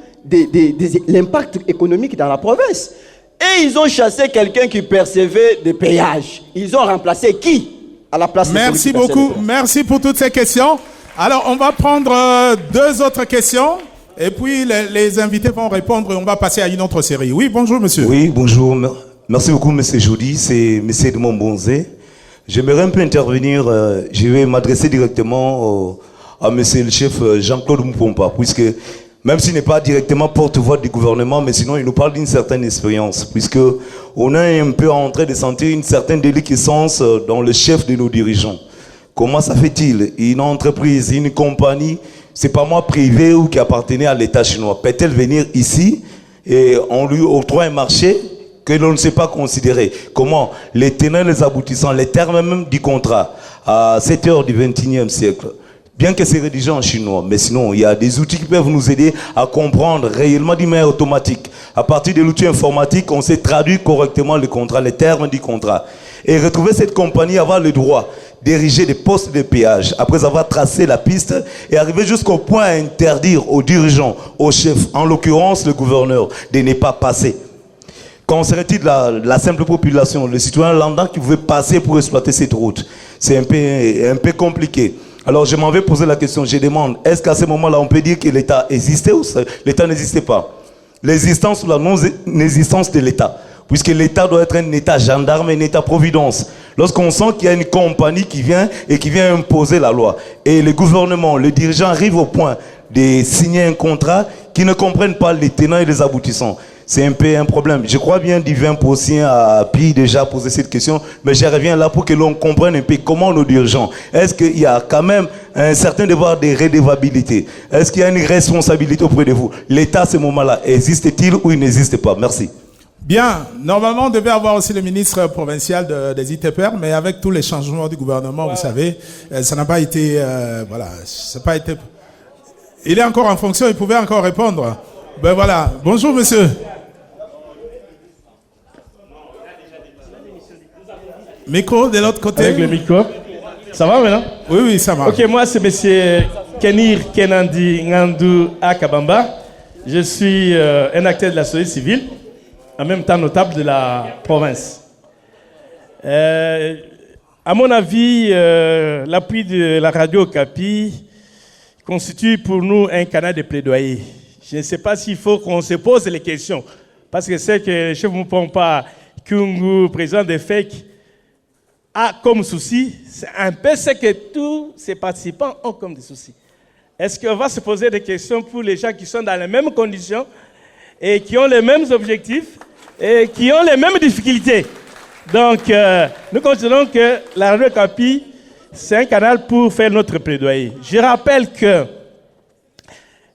l'impact économique dans la province. Et ils ont chassé quelqu'un qui percevait des péages. Ils ont remplacé qui à la place? Merci beaucoup. Merci pour toutes ces questions. Alors, on va prendre 2 autres questions. Et puis, les invités vont répondre et on va passer à une autre série. Oui, bonjour, monsieur. Oui, bonjour. Merci beaucoup, monsieur Jody. C'est monsieur de Montbonzé. J'aimerais un peu intervenir. Je vais m'adresser directement à monsieur le chef Jean-Claude Mpompa, puisque... Même s'il n'est pas directement porte-voix du gouvernement, mais sinon il nous parle d'une certaine expérience, puisque on est un peu en train de sentir une certaine déliquescence dans le chef de nos dirigeants. Comment ça fait-il? Une entreprise, une compagnie, c'est pas moi privé ou qui appartenait à l'État chinois, peut-elle venir ici et on lui octroie un marché que l'on ne sait pas considérer? Comment les tenants, les aboutissants, les termes même du contrat à cette heure du XXIe siècle? Bien que c'est rédigé en chinois, mais sinon, il y a des outils qui peuvent nous aider à comprendre réellement d'une manière automatique. À partir de l'outil informatique, on sait traduire correctement le contrat, les termes du contrat. Et retrouver cette compagnie, avoir le droit d'ériger des postes de péage, après avoir tracé la piste, et arriver jusqu'au point à interdire aux dirigeants, aux chefs, en l'occurrence le gouverneur, de ne pas passer. Qu'en serait-il de la simple population, le citoyen lambda qui pouvait passer pour exploiter cette route? C'est un peu compliqué. Alors je m'en vais poser la question, je demande, est-ce qu'à ce moment-là on peut dire que l'État existait ou l'État n'existait pas? L'existence ou la non-existence de l'État, puisque l'État doit être un État gendarme, un État-providence. Lorsqu'on sent qu'il y a une compagnie qui vient et qui vient imposer la loi, et le gouvernement, les dirigeants arrivent au point de signer un contrat qui ne comprennent pas les tenants et les aboutissants. C'est un peu un problème. Je crois bien Divin Possien a pu déjà poser cette question, mais je reviens là pour que l'on comprenne un peu comment nos dirigeants. Est-ce qu'il y a quand même un certain devoir de redevabilité? Est-ce qu'il y a une responsabilité auprès de vous? L'État à ce moment-là, existe-t-il ou il n'existe pas? Merci. Bien. Normalement, on devait avoir aussi le ministre provincial des ITPR, mais avec tous les changements du gouvernement, vous savez, ça n'a pas été... voilà, ça n'a pas été... Il est encore en fonction, il pouvait encore répondre. Ben voilà. Bonjour, monsieur. Micro de l'autre côté. Avec le micro. Ça va maintenant? Oui, oui, ça va. Ok, moi c'est M. Kenir Kenandi Ngandou Akabamba. Je suis un acteur de la société civile, en même temps notable de la province. À mon avis, l'appui de la radio Okapi constitue pour nous un canal de plaidoyer. Je ne sais pas s'il faut qu'on se pose les questions, parce que c'est que le chef Moupompa Kungu, président de FEC, a comme souci, c'est un peu ce que tous ces participants ont comme des soucis. Est-ce qu'on va se poser des questions pour les gens qui sont dans les mêmes conditions et qui ont les mêmes objectifs et qui ont les mêmes difficultés? Donc, nous considérons que la radio Okapi, c'est un canal pour faire notre plaidoyer. Je rappelle que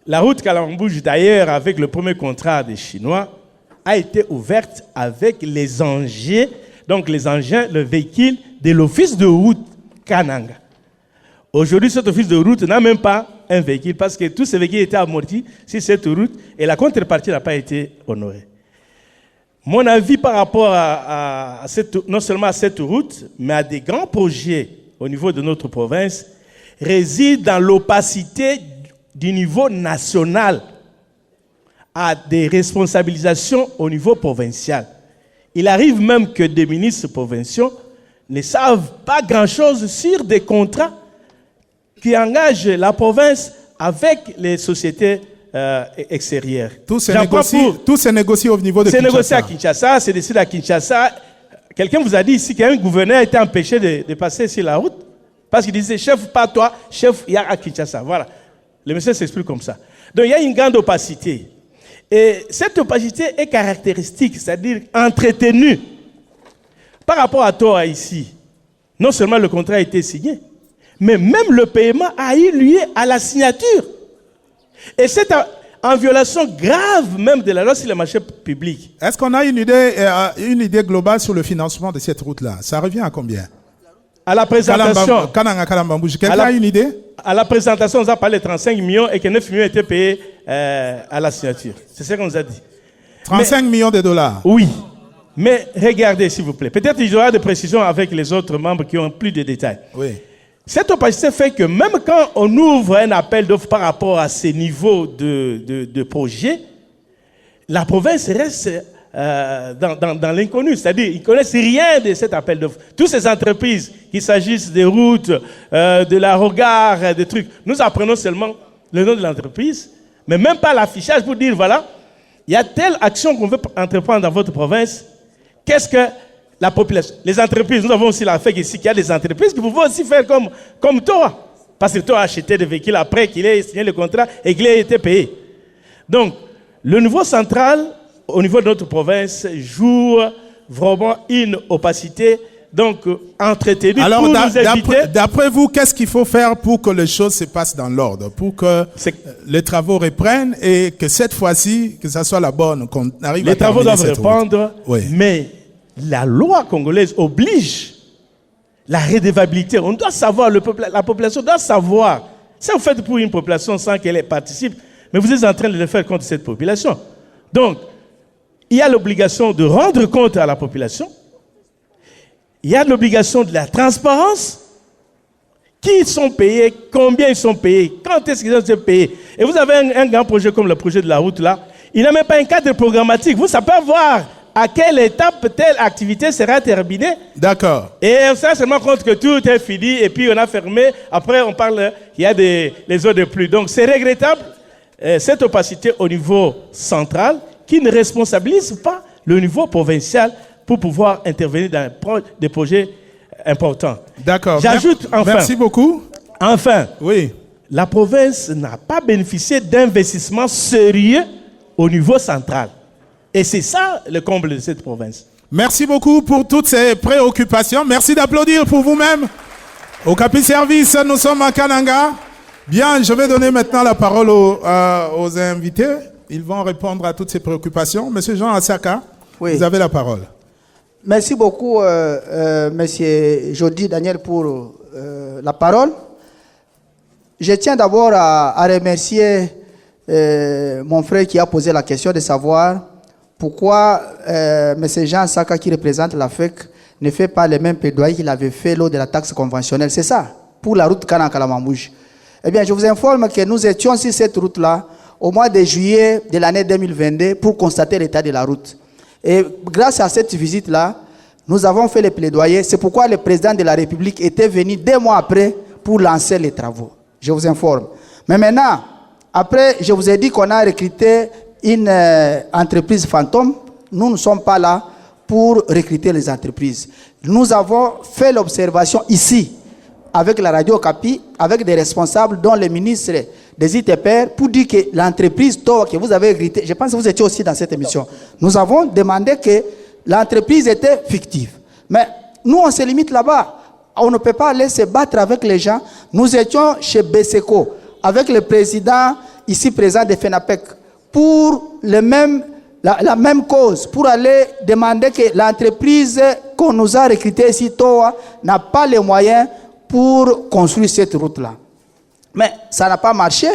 la route Kalambouj, d'ailleurs, avec le premier contrat des Chinois, a été ouverte avec les engins, donc les engins, le véhicule de l'office de route Kananga. Aujourd'hui, cet office de route n'a même pas un véhicule parce que tous ces véhicules étaient amortis sur cette route et la contrepartie n'a pas été honorée. Mon avis par rapport à non seulement à cette route, mais à des grands projets au niveau de notre province, réside dans l'opacité du niveau national à des responsabilisations au niveau provincial. Il arrive même que des ministres provinciaux ne savent pas grand-chose sur des contrats qui engagent la province avec les sociétés extérieures. Tout se négocie au niveau de Kinshasa. C'est négocié à Kinshasa, c'est décidé à Kinshasa. Quelqu'un vous a dit ici qu'un gouverneur a été empêché de passer sur la route parce qu'il disait, chef, pas toi, chef, il y a à Kinshasa. Voilà. Le monsieur s'explique comme ça. Donc il y a une grande opacité. Et cette opacité est caractéristique, c'est-à-dire entretenue. Par rapport à toi ici, non seulement le contrat a été signé, mais même le paiement a eu lieu à la signature. Et c'est en violation grave même de la loi sur les marchés publics. Est-ce qu'on a une idée globale sur le financement de cette route-là? Ça revient à combien? À la présentation. Quelqu'un a une idée? À la présentation, on a parlé de 35 millions et que 9 millions étaient payés à la signature. C'est ce qu'on nous a dit. 35 millions de dollars? Oui. Mais regardez, s'il vous plaît. Peut-être qu'il y aura des précisions avec les autres membres qui ont plus de détails. Oui. Cette opacité fait que même quand on ouvre un appel d'offres par rapport à ces niveaux de projet, la province reste dans l'inconnu. C'est-à-dire qu'ils ne connaissent rien de cet appel d'offres. Toutes ces entreprises, qu'il s'agisse des routes, de la regard, des trucs, nous apprenons seulement le nom de l'entreprise, mais même pas l'affichage pour dire, voilà, il y a telle action qu'on veut entreprendre dans votre province. Qu'est-ce que la population, les entreprises, nous avons aussi la FEC ici, qu'il y a des entreprises qui peuvent aussi faire comme toi. Parce que toi a acheté des véhicules après qu'il ait signé le contrat et qu'il ait été payé. Donc, le niveau central, au niveau de notre province, joue vraiment une opacité, donc entretenue. Alors, pour nous éviter... d'après vous, qu'est-ce qu'il faut faire pour que les choses se passent dans l'ordre, pour que les travaux reprennent et que cette fois-ci, que ça soit la bonne, qu'on arrive à terminer cette route? Les travaux doivent reprendre, oui. Mais la loi congolaise oblige la redevabilité. On doit savoir, la population doit savoir. C'est vous faites pour une population sans qu'elle participe, mais vous êtes en train de le faire contre cette population. Donc, il y a l'obligation de rendre compte à la population. Il y a l'obligation de la transparence. Qui sont payés, combien ils sont payés, quand est-ce qu'ils ont été payés. Et vous avez un grand projet comme le projet de la route là, il n'a même pas un cadre programmatique. Vous savez pas voir à quelle étape telle activité sera terminée. D'accord. Et on se rend seulement compte que tout est fini et puis on a fermé. Après, on parle qu'il y a les eaux de pluie. Donc, c'est regrettable, cette opacité au niveau central qui ne responsabilise pas le niveau provincial pour pouvoir intervenir dans des projets importants. D'accord. J'ajoute enfin. Merci beaucoup. Enfin. Oui. La province n'a pas bénéficié d'investissements sérieux au niveau central. Et c'est ça le comble de cette province. Merci beaucoup pour toutes ces préoccupations. Merci d'applaudir pour vous-même. Au Okapi Service, nous sommes à Kananga. Bien, je vais donner maintenant la parole aux invités. Ils vont répondre à toutes ces préoccupations. Monsieur Jean Asaka, oui. Vous avez la parole. Merci beaucoup, Monsieur Jody Daniel, pour la parole. Je tiens d'abord à remercier mon frère qui a posé la question de savoir pourquoi M. Jean Saka, qui représente la FEC, ne fait pas les mêmes plaidoyers qu'il avait fait lors de la taxe conventionnelle. C'est ça, pour la route Kana-Kalamambouji. Eh bien, je vous informe que nous étions sur cette route-là au mois de juillet de l'année 2022 pour constater l'état de la route. Et grâce à cette visite-là, nous avons fait les plaidoyers. C'est pourquoi le président de la République était venu 2 mois après pour lancer les travaux. Je vous informe. Mais maintenant, après, je vous ai dit qu'on a recruté une entreprise fantôme. Nous ne sommes pas là pour recruter les entreprises. Nous avons fait l'observation ici, avec la Radio Okapi, avec des responsables, dont le ministre des ITPR, pour dire que l'entreprise TOA que vous avez recrutée, je pense que vous étiez aussi dans cette émission, nous avons demandé que l'entreprise était fictive. Mais nous, on se limite là-bas. On ne peut pas aller se battre avec les gens. Nous étions chez Beseko, avec le président ici présent de FENAPEC, pour la même cause, pour aller demander que l'entreprise qu'on nous a recrutée ici, TOA, n'a pas les moyens pour construire cette route-là. Mais ça n'a pas marché.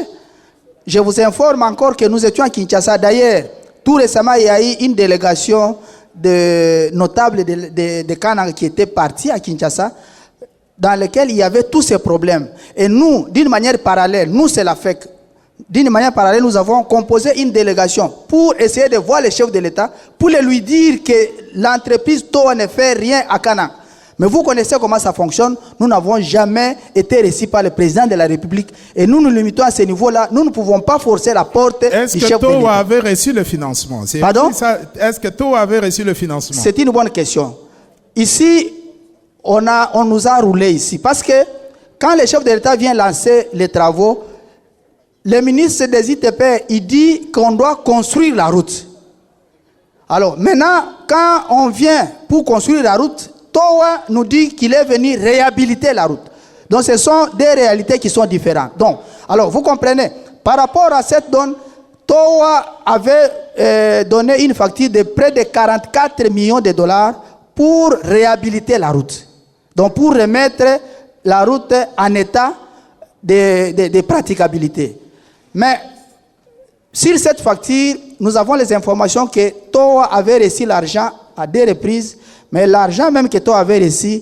Je vous informe encore que nous étions à Kinshasa. D'ailleurs, tout récemment, il y a eu une délégation de notables de Kanang qui était partie à Kinshasa, dans lequel il y avait tous ces problèmes. Et nous, d'une manière parallèle, nous c'est la FEC, d'une manière parallèle, nous avons composé une délégation pour essayer de voir le chef de l'État, pour lui dire que l'entreprise TOA ne fait rien à Kanang. Mais vous connaissez comment ça fonctionne. Nous n'avons jamais été reçus par le président de la République. Et nous nous limitons à ce niveau-là. Nous ne pouvons pas forcer la porte du chef de l'État. Est-ce que TOA avait reçu le financement? Pardon? Est-ce que TOA avait reçu le financement? C'est une bonne question. Ici, on nous a roulé ici. Parce que quand le chef de l'État vient lancer les travaux, le ministre des ITP, il dit qu'on doit construire la route. Alors, maintenant, quand on vient pour construire la route, TOA nous dit qu'il est venu réhabiliter la route. Donc, ce sont des réalités qui sont différentes. Donc, alors, vous comprenez, par rapport à cette donne, TOA avait donné une facture de près de 44 millions de dollars pour réhabiliter la route. Donc, pour remettre la route en état de praticabilité. Mais, sur cette facture, nous avons les informations que TOA avait reçu l'argent à 2 reprises. Mais l'argent même que TOA avait reçu,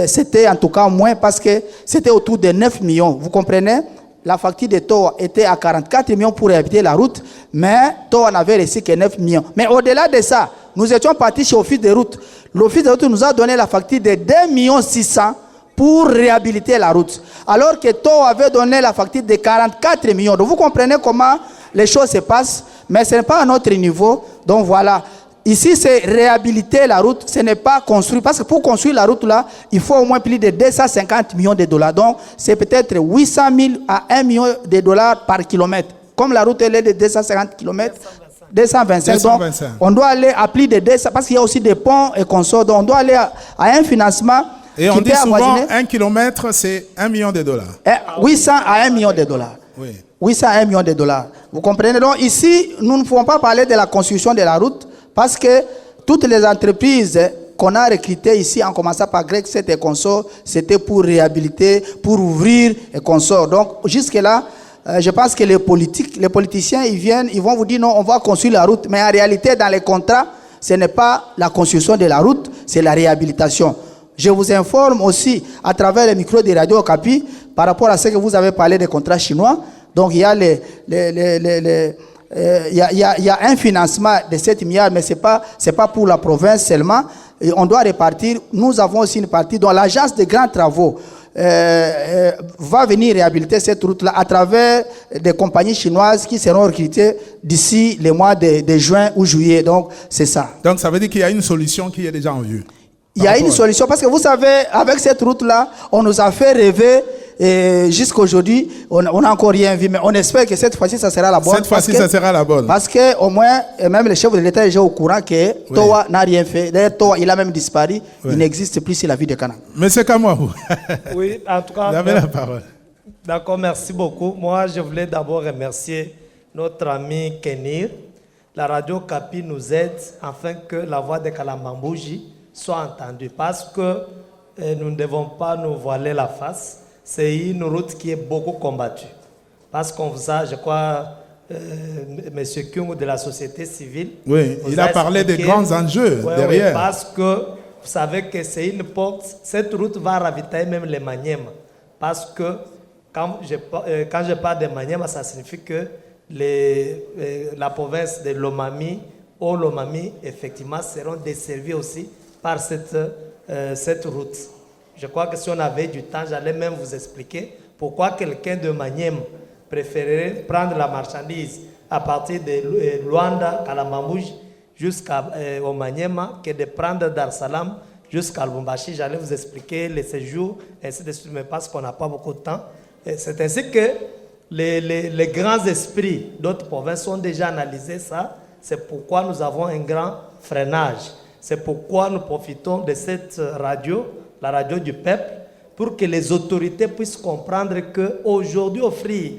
c'était en tout cas moins parce que c'était autour de 9 millions. Vous comprenez? La facture de TOA était à 44 millions pour réhabiliter la route, mais TOA n'avait reçu que 9 millions. Mais au-delà de ça, nous étions partis chez l'Office de route. L'Office de route nous a donné la facture de 2,6 millions pour réhabiliter la route. Alors que TOA avait donné la facture de 44 millions. Donc vous comprenez comment les choses se passent, mais ce n'est pas à notre niveau. Donc voilà. Ici, c'est réhabiliter la route, ce n'est pas construire. Parce que pour construire la route, là, il faut au moins plus de 250 millions de dollars. Donc, c'est peut-être 800 000 à 1 million de dollars par kilomètre. Comme la route elle est de 250 km, 225. Donc, on doit aller à plus de 200, parce qu'il y a aussi des ponts et consorts. Donc, on doit aller à un financement. Et on dit souvent 1 kilomètre, c'est 1 million de dollars. 800 à 1 million de dollars. Oui. 800 à 1 million de dollars. Vous comprenez? Donc, ici, nous ne pouvons pas parler de la construction de la route. Parce que toutes les entreprises qu'on a recrutées ici, en commençant par Greg 7 et consorts, c'était pour réhabiliter, pour ouvrir et consorts. Donc, jusque-là, je pense que les politiciens, ils vont vous dire non, on va construire la route. Mais en réalité, dans les contrats, ce n'est pas la construction de la route, c'est la réhabilitation. Je vous informe aussi, à travers les micros de Radio Okapi, par rapport à ce que vous avez parlé des contrats chinois. Donc, il y a il y a un financement de 7 milliards, mais ce n'est pas pour la province seulement. Et on doit répartir. Nous avons aussi une partie dont l'agence de grands travaux va venir réhabiliter cette route-là à travers des compagnies chinoises qui seront recrutées d'ici les mois de juin ou juillet. Donc, c'est ça. Donc, ça veut dire qu'il y a une solution qui est déjà en vue. Il y a une solution parce que vous savez, avec cette route-là, on nous a fait rêver. Et jusqu'à aujourd'hui, on n'a encore rien vu, mais on espère que cette fois-ci, ça sera la bonne. Cette fois-ci, ça sera la bonne. Parce que au moins, même le chef de l'État est déjà au courant que TOA n'a rien fait. D'ailleurs, TOA, il a même disparu. Oui. Il n'existe plus sur la ville de Kanang. Monsieur Kamouahou. Oui, en tout cas. Vous avez la parole. D'accord, merci beaucoup. Moi, je voulais d'abord remercier notre ami Kenir. La radio Kapi nous aide afin que la voix de Kalambambouji soit entendue. Parce que nous ne devons pas nous voiler la face. C'est une route qui est beaucoup combattue. Parce qu'on vous a, je crois, M. Kyung de la société civile. Oui, il a parlé des grands enjeux derrière. Oui, parce que vous savez que c'est une porte, cette route va ravitailler même les Maniema. Parce que quand je parle de Maniema, ça signifie que la province de Lomami ou Lomami, effectivement, seront desservis aussi par cette route. Je crois que si on avait du temps, j'allais même vous expliquer pourquoi quelqu'un de Maniema préférerait prendre la marchandise à partir de Luanda, Kalambambouj, jusqu'au Maniema, que de prendre Dar Salam jusqu'à Lubumbashi. J'allais vous expliquer les séjours, ainsi de suite, mais parce qu'on n'a pas beaucoup de temps. C'est ainsi que les grands esprits d'autres provinces ont déjà analysé ça. C'est pourquoi nous avons un grand freinage. C'est pourquoi nous profitons de cette radio, la radio du peuple, pour que les autorités puissent comprendre qu'aujourd'hui, offrir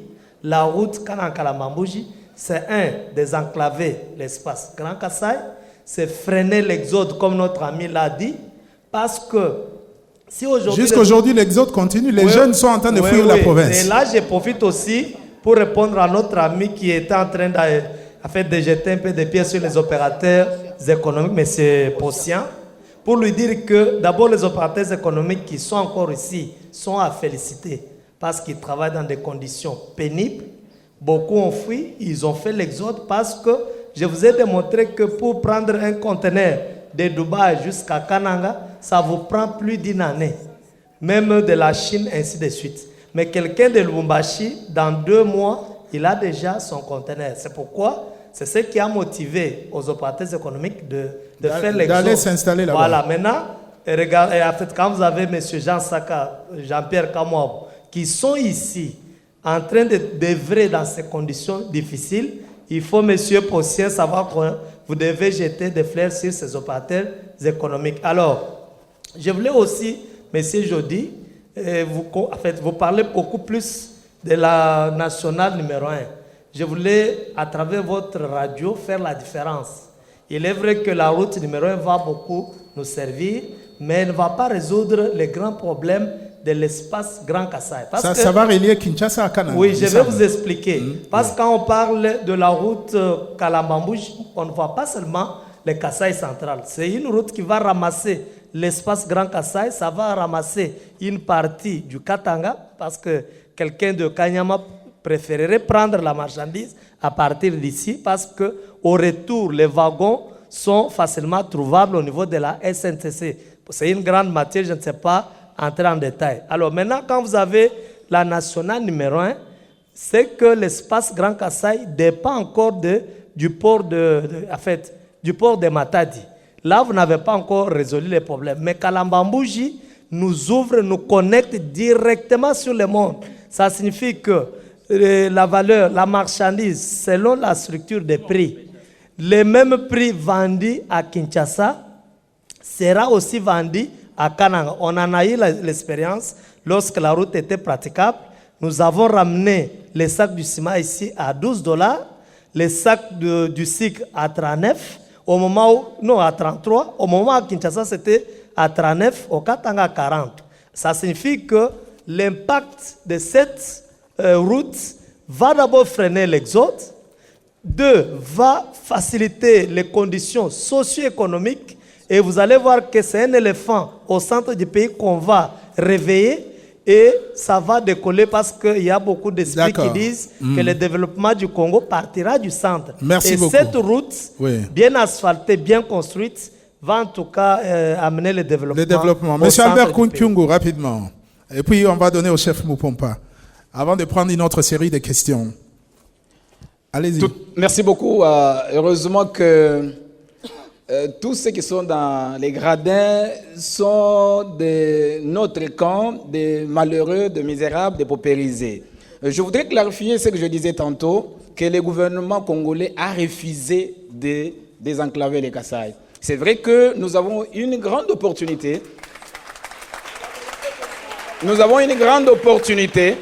la route Kanankalamambouji, c'est désenclaver l'espace Grand Kassai, c'est freiner l'exode, comme notre ami l'a dit, parce que si aujourd'hui... Jusqu'aujourd'hui, l'exode continue, les jeunes sont en train de fuir la province. Et là, je profite aussi pour répondre à notre ami qui était en train de jeter un peu de pieds sur les opérateurs économiques, M. Possian, pour lui dire que d'abord les opérateurs économiques qui sont encore ici sont à féliciter parce qu'ils travaillent dans des conditions pénibles. Beaucoup ont fui, ils ont fait l'exode parce que je vous ai démontré que pour prendre un conteneur de Dubaï jusqu'à Kananga, ça vous prend plus d'une année. Même de la Chine, ainsi de suite. Mais quelqu'un de Lubumbashi, dans 2 mois, il a déjà son conteneur. C'est pourquoi, c'est ce qui a motivé aux opérateurs économiques de faire l'exode. D'aller s'installer là-bas. Voilà, maintenant, regardez, en fait, quand vous avez M. Jean-Pierre Kamouab, qui sont ici, en train d'œuvrer dans ces conditions difficiles, il faut, M. Possien, savoir que vous devez jeter des fleurs sur ces opérateurs économiques. Alors, je voulais aussi, M. Jody, vous parlez beaucoup plus de la nationale numéro 1. Je voulais, à travers votre radio, faire la différence. Il est vrai que la route numéro 1 va beaucoup nous servir, mais elle ne va pas résoudre les grands problèmes de l'espace Grand Kassai. Ça va relier Kinshasa à Kananga. Oui, je vais vous expliquer. Parce que quand on parle de la route Kalambambouj, on ne voit pas seulement le Kassai central. C'est une route qui va ramasser l'espace Grand Kassai, ça va ramasser une partie du Katanga, parce que quelqu'un de Kanyama préférerait prendre la marchandise à partir d'ici, parce qu'au retour, les wagons sont facilement trouvables au niveau de la SNCC. C'est une grande matière, je ne sais pas entrer en détail. Alors maintenant, quand vous avez la nationale numéro 1, c'est que l'espace Grand Kassai dépend encore du port du port de Matadi. Là, vous n'avez pas encore résolu les problèmes. Mais Kalambambouji nous ouvre, nous connecte directement sur le monde. Ça signifie que la valeur, la marchandise, selon la structure des prix, les mêmes prix vendus à Kinshasa sera aussi vendu à Kananga. On en a eu l'expérience lorsque la route était praticable. Nous avons ramené les sacs du ciment ici à $12, les sacs du sucre à 39, au moment où, non, à 33, au moment à Kinshasa c'était à 39, au Katanga à 40. Ça signifie que l'impact de cette route va d'abord freiner l'exode, 2, va faciliter les conditions socio-économiques, et vous allez voir que c'est un éléphant au centre du pays qu'on va réveiller et ça va décoller parce qu'il y a beaucoup d'esprits qui disent que le développement du Congo partira du centre. Merci beaucoup. Cette route, bien asphaltée, bien construite, va en tout cas amener le développement. Le développement. Monsieur Albert Kunkyungu, rapidement. Et puis on va donner au chef Mupompa, avant de prendre une autre série de questions. Allez-y. Merci beaucoup. Heureusement que tous ceux qui sont dans les gradins sont de notre camp, des malheureux, des misérables, des paupérisés. Je voudrais clarifier ce que je disais tantôt, que le gouvernement congolais a refusé de désenclaver les Kassai. C'est vrai que nous avons une grande opportunité. Nous avons une grande opportunité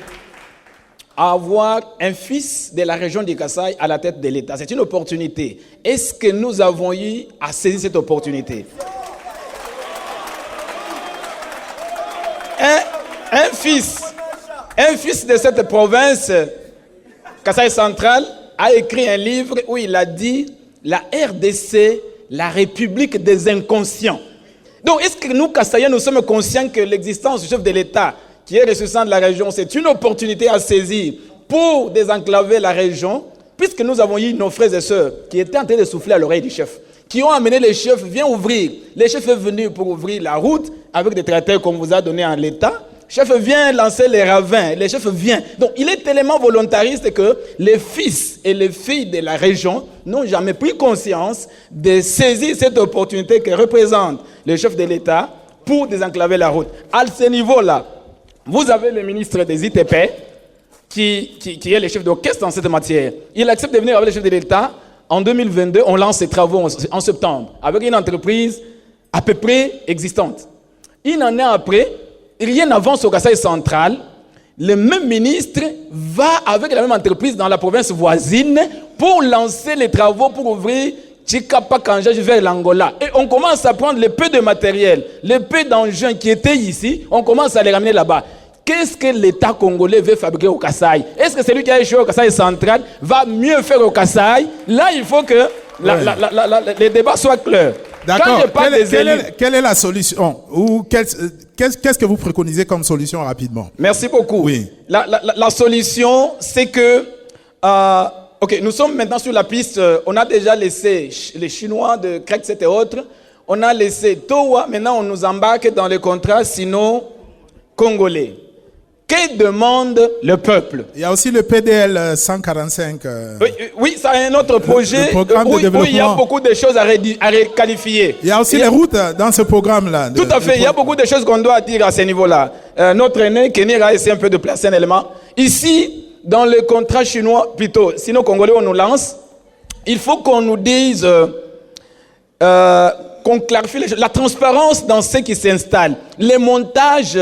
à avoir un fils de la région du Kassai à la tête de l'État. C'est une opportunité. Est-ce que nous avons eu à saisir cette opportunité? Un fils de cette province, Kassai central, a écrit un livre où il a dit « La RDC, la République des inconscients ». Donc, est-ce que nous, Kassaïens, nous sommes conscients que l'existence du chef de l'État, qui est ressuscitant de la région, c'est une opportunité à saisir pour désenclaver la région, puisque nous avons eu nos frères et sœurs qui étaient en train de souffler à l'oreille du chef, qui ont amené les chefs, viens ouvrir. Les chefs est venu pour ouvrir la route avec des tracteurs qu'on vous a donné en l'État. Chef vient lancer les ravins, les chefs viennent. Donc il est tellement volontariste que les fils et les filles de la région n'ont jamais pris conscience de saisir cette opportunité que représente le chef de l'État pour désenclaver la route. À ce niveau-là, vous avez le ministre des ITP qui est le chef d'orchestre dans cette matière. Il accepte de venir avec le chef de l'État. En 2022, on lance ses travaux en septembre avec une entreprise à peu près existante. Une année après, rien n'avance au Kasaï central. Le même ministre va avec la même entreprise dans la province voisine pour lancer les travaux pour ouvrir Chikapa Kanjaj vers l'Angola. Et on commence à prendre le peu de matériel, le peu d'engins qui étaient ici, on commence à les ramener là-bas. Qu'est-ce que l'État congolais veut fabriquer au Kasaï? Est-ce que celui qui a échoué au Kasaï central va mieux faire au Kasaï? Là, il faut que les débats soient clairs. D'accord. Quelle est la solution? Ou qu'est-ce que vous préconisez comme solution rapidement? Merci beaucoup. Oui. La solution, c'est que... ok, nous sommes maintenant sur la piste. On a déjà laissé les Chinois de Krexet et autres. On a laissé Towa. Maintenant, on nous embarque dans les contrats sino-congolais. Que demande le peuple? Il y a aussi le PDL 145. Oui, ça a un autre projet où il y a beaucoup de choses à requalifier. Il y a aussi les routes dans ce programme-là. Tout à fait, il y a beaucoup de choses qu'on doit dire à ce niveau-là. Notre aîné, Kenny, a essayé un peu de placer un élément. Ici, dans le contrat chinois, plutôt, sinon congolais, on nous lance, il faut qu'on nous dise, qu'on clarifie la transparence dans ce qui s'installe. Les montages...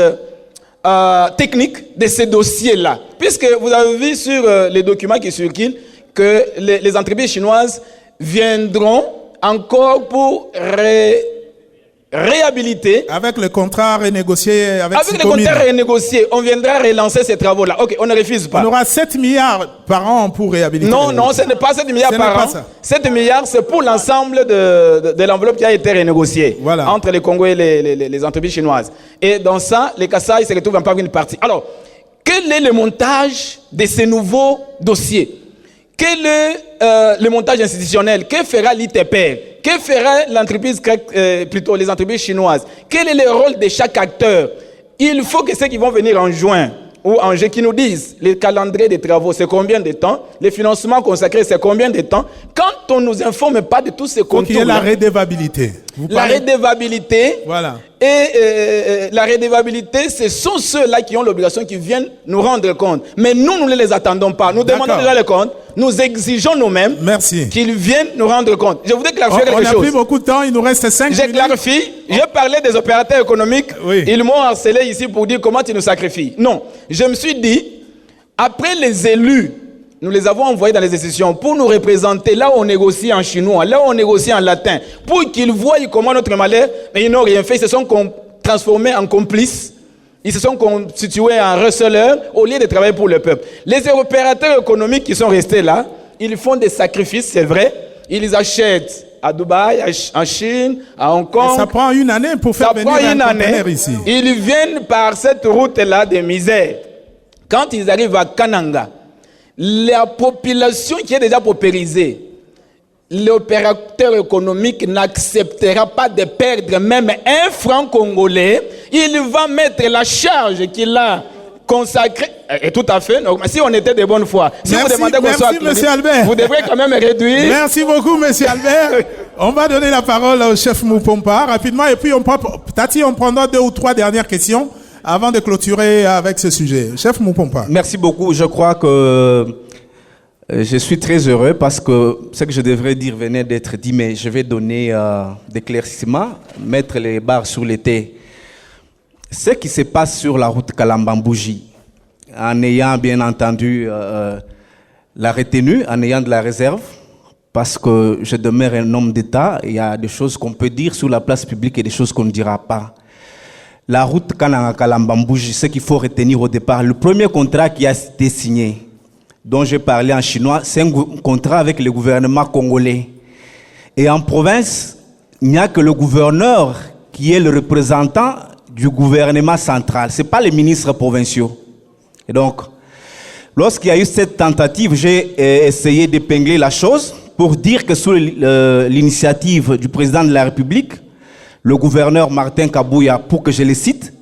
technique de ces dossiers-là. Puisque vous avez vu sur les documents qui circulent que les entreprises chinoises viendront encore pour réhabiliter. Avec le contrat renégocié avec le contrat renégocié, on viendra relancer ces travaux-là. Ok, on ne refuse pas. On aura 7 milliards par an pour réhabiliter. Non, ce n'est pas 7 milliards par an. 7 milliards, c'est pour l'ensemble de l'enveloppe qui a été renégociée entre les Congos et les entreprises chinoises. Et dans ça, les Kasaï se retrouvent en par une partie. Alors, quel est le montage de ces nouveaux dossiers? Quel est le montage institutionnel? Que fera l'ITP? Que fera l'entreprise, plutôt les entreprises chinoises? Quel est le rôle de chaque acteur? Il faut que ceux qui vont venir en juin ou en juillet qui nous disent le calendrier des travaux, c'est combien de temps? Les financements consacrés, c'est combien de temps? Quand on ne nous informe pas de tous ces contours... Il y a la redevabilité. La redevabilité. Voilà. Et la redevabilité, ce sont ceux-là qui ont l'obligation, qui viennent nous rendre compte. Mais nous ne les attendons pas. Nous demandons déjà le compte. Nous exigeons nous-mêmes qu'ils viennent nous rendre compte. Je voudrais clarifier quelque chose. On a pris beaucoup de temps, il nous reste 5 minutes. J'ai clarifié. J'ai parlé des opérateurs économiques. Oui. Ils m'ont harcelé ici pour dire comment tu nous sacrifies. Non. Je me suis dit, après les élus, nous les avons envoyés dans les institutions pour nous représenter là où on négocie en chinois, là où on négocie en latin, pour qu'ils voient comment notre malheur, mais ils n'ont rien fait. Ils se sont transformés en complices. Ils se sont constitués en receleurs au lieu de travailler pour le peuple. Les opérateurs économiques qui sont restés là, ils font des sacrifices, c'est vrai. Ils achètent à Dubaï, en Chine, à Hong Kong. Et ça prend une année pour faire venir un conteneur ici. Ils viennent par cette route-là de misère. Quand ils arrivent à Kananga, la population qui est déjà paupérisée, l'opérateur économique n'acceptera pas de perdre même un franc congolais. Il va mettre la charge qu'il a consacrée. Et tout à fait. Donc, si on était de bonne foi, si vous demandez qu'on soit Monsieur Albert. Vous devrez quand même réduire. Merci beaucoup, Monsieur Albert. On va donner la parole au chef Moupompa rapidement. Et puis, Tati, on prendra 2 ou 3 dernières questions avant de clôturer avec ce sujet. Chef Moupompa. Merci beaucoup. Je crois que je suis très heureux parce que ce que je devrais dire venait d'être dit, mais je vais donner des éclaircissements, mettre les barres sur les T. Ce qui se passe sur la route Kalambambouji, en ayant bien entendu la retenue, en ayant de la réserve, parce que je demeure un homme d'État, il y a des choses qu'on peut dire sur la place publique et des choses qu'on ne dira pas. La route Kalambambouji, ce qu'il faut retenir au départ, le premier contrat qui a été signé, dont j'ai parlé en chinois, c'est un contrat avec le gouvernement congolais. Et en province, il n'y a que le gouverneur qui est le représentant du gouvernement central. Ce n'est pas les ministres provinciaux. Et donc, lorsqu'il y a eu cette tentative, j'ai essayé d'épingler la chose pour dire que sous l'initiative du président de la République, le gouverneur Martin Kabouya, pour que je le cite,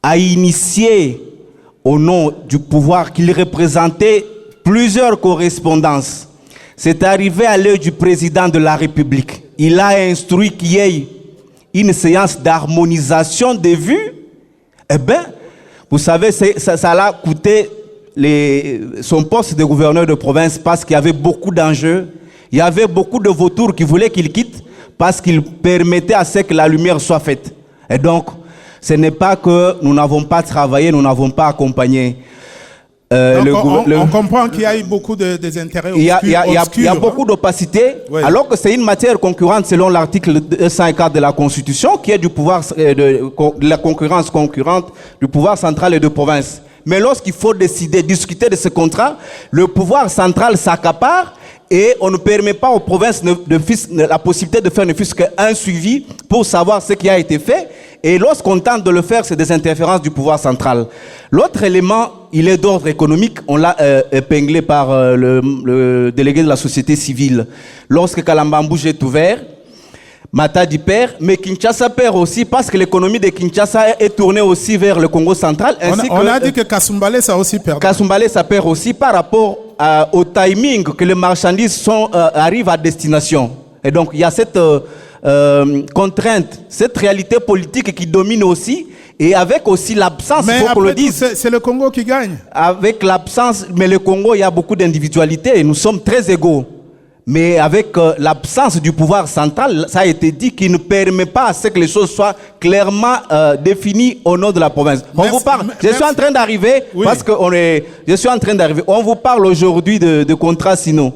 a initié au nom du pouvoir qu'il représentait plusieurs correspondances. C'est arrivé à l'œil du président de la République. Il a instruit qu'il y ait une séance d'harmonisation des vues. Eh bien, vous savez, ça l'a coûté son poste de gouverneur de province parce qu'il y avait beaucoup d'enjeux. Il y avait beaucoup de vautours qui voulaient qu'il quitte parce qu'il permettait à ce que la lumière soit faite. Et donc, ce n'est pas que nous n'avons pas travaillé, nous n'avons pas accompagné. On comprend qu'il y a eu beaucoup d'intérêts obscurs. Il y a beaucoup d'opacité, oui. Alors que c'est une matière concurrente selon l'article 204 de la Constitution, qui est du pouvoir de la concurrence concurrente du pouvoir central et de province. Mais lorsqu'il faut discuter de ce contrat, le pouvoir central s'accapare et on ne permet pas aux provinces la possibilité de faire ne fût-ce qu'un suivi pour savoir ce qui a été fait. Et lorsqu'on tente de le faire, c'est des interférences du pouvoir central. L'autre élément, il est d'ordre économique. On l'a épinglé par le délégué de la société civile. Lorsque Kalambambouge est ouvert, Matadi perd, mais Kinshasa perd aussi parce que l'économie de Kinshasa est tournée aussi vers le Congo central. On a dit que Kasumbalé, ça aussi perd. Kasumbalé, ça perd aussi par rapport au timing que les marchandises arrivent à destination. Et donc, il y a cette contrainte, cette réalité politique qui domine aussi, et avec aussi l'absence, il faut qu'on le dise. C'est le Congo qui gagne. Avec l'absence, mais le Congo, il y a beaucoup d'individualités et nous sommes très égaux. Mais avec l'absence du pouvoir central, ça a été dit, qui ne permet pas à ce que les choses soient clairement définies au nom de la province. On vous parle. Je suis en train d'arriver, oui. Parce que je suis en train d'arriver. On vous parle aujourd'hui de contrats Sino.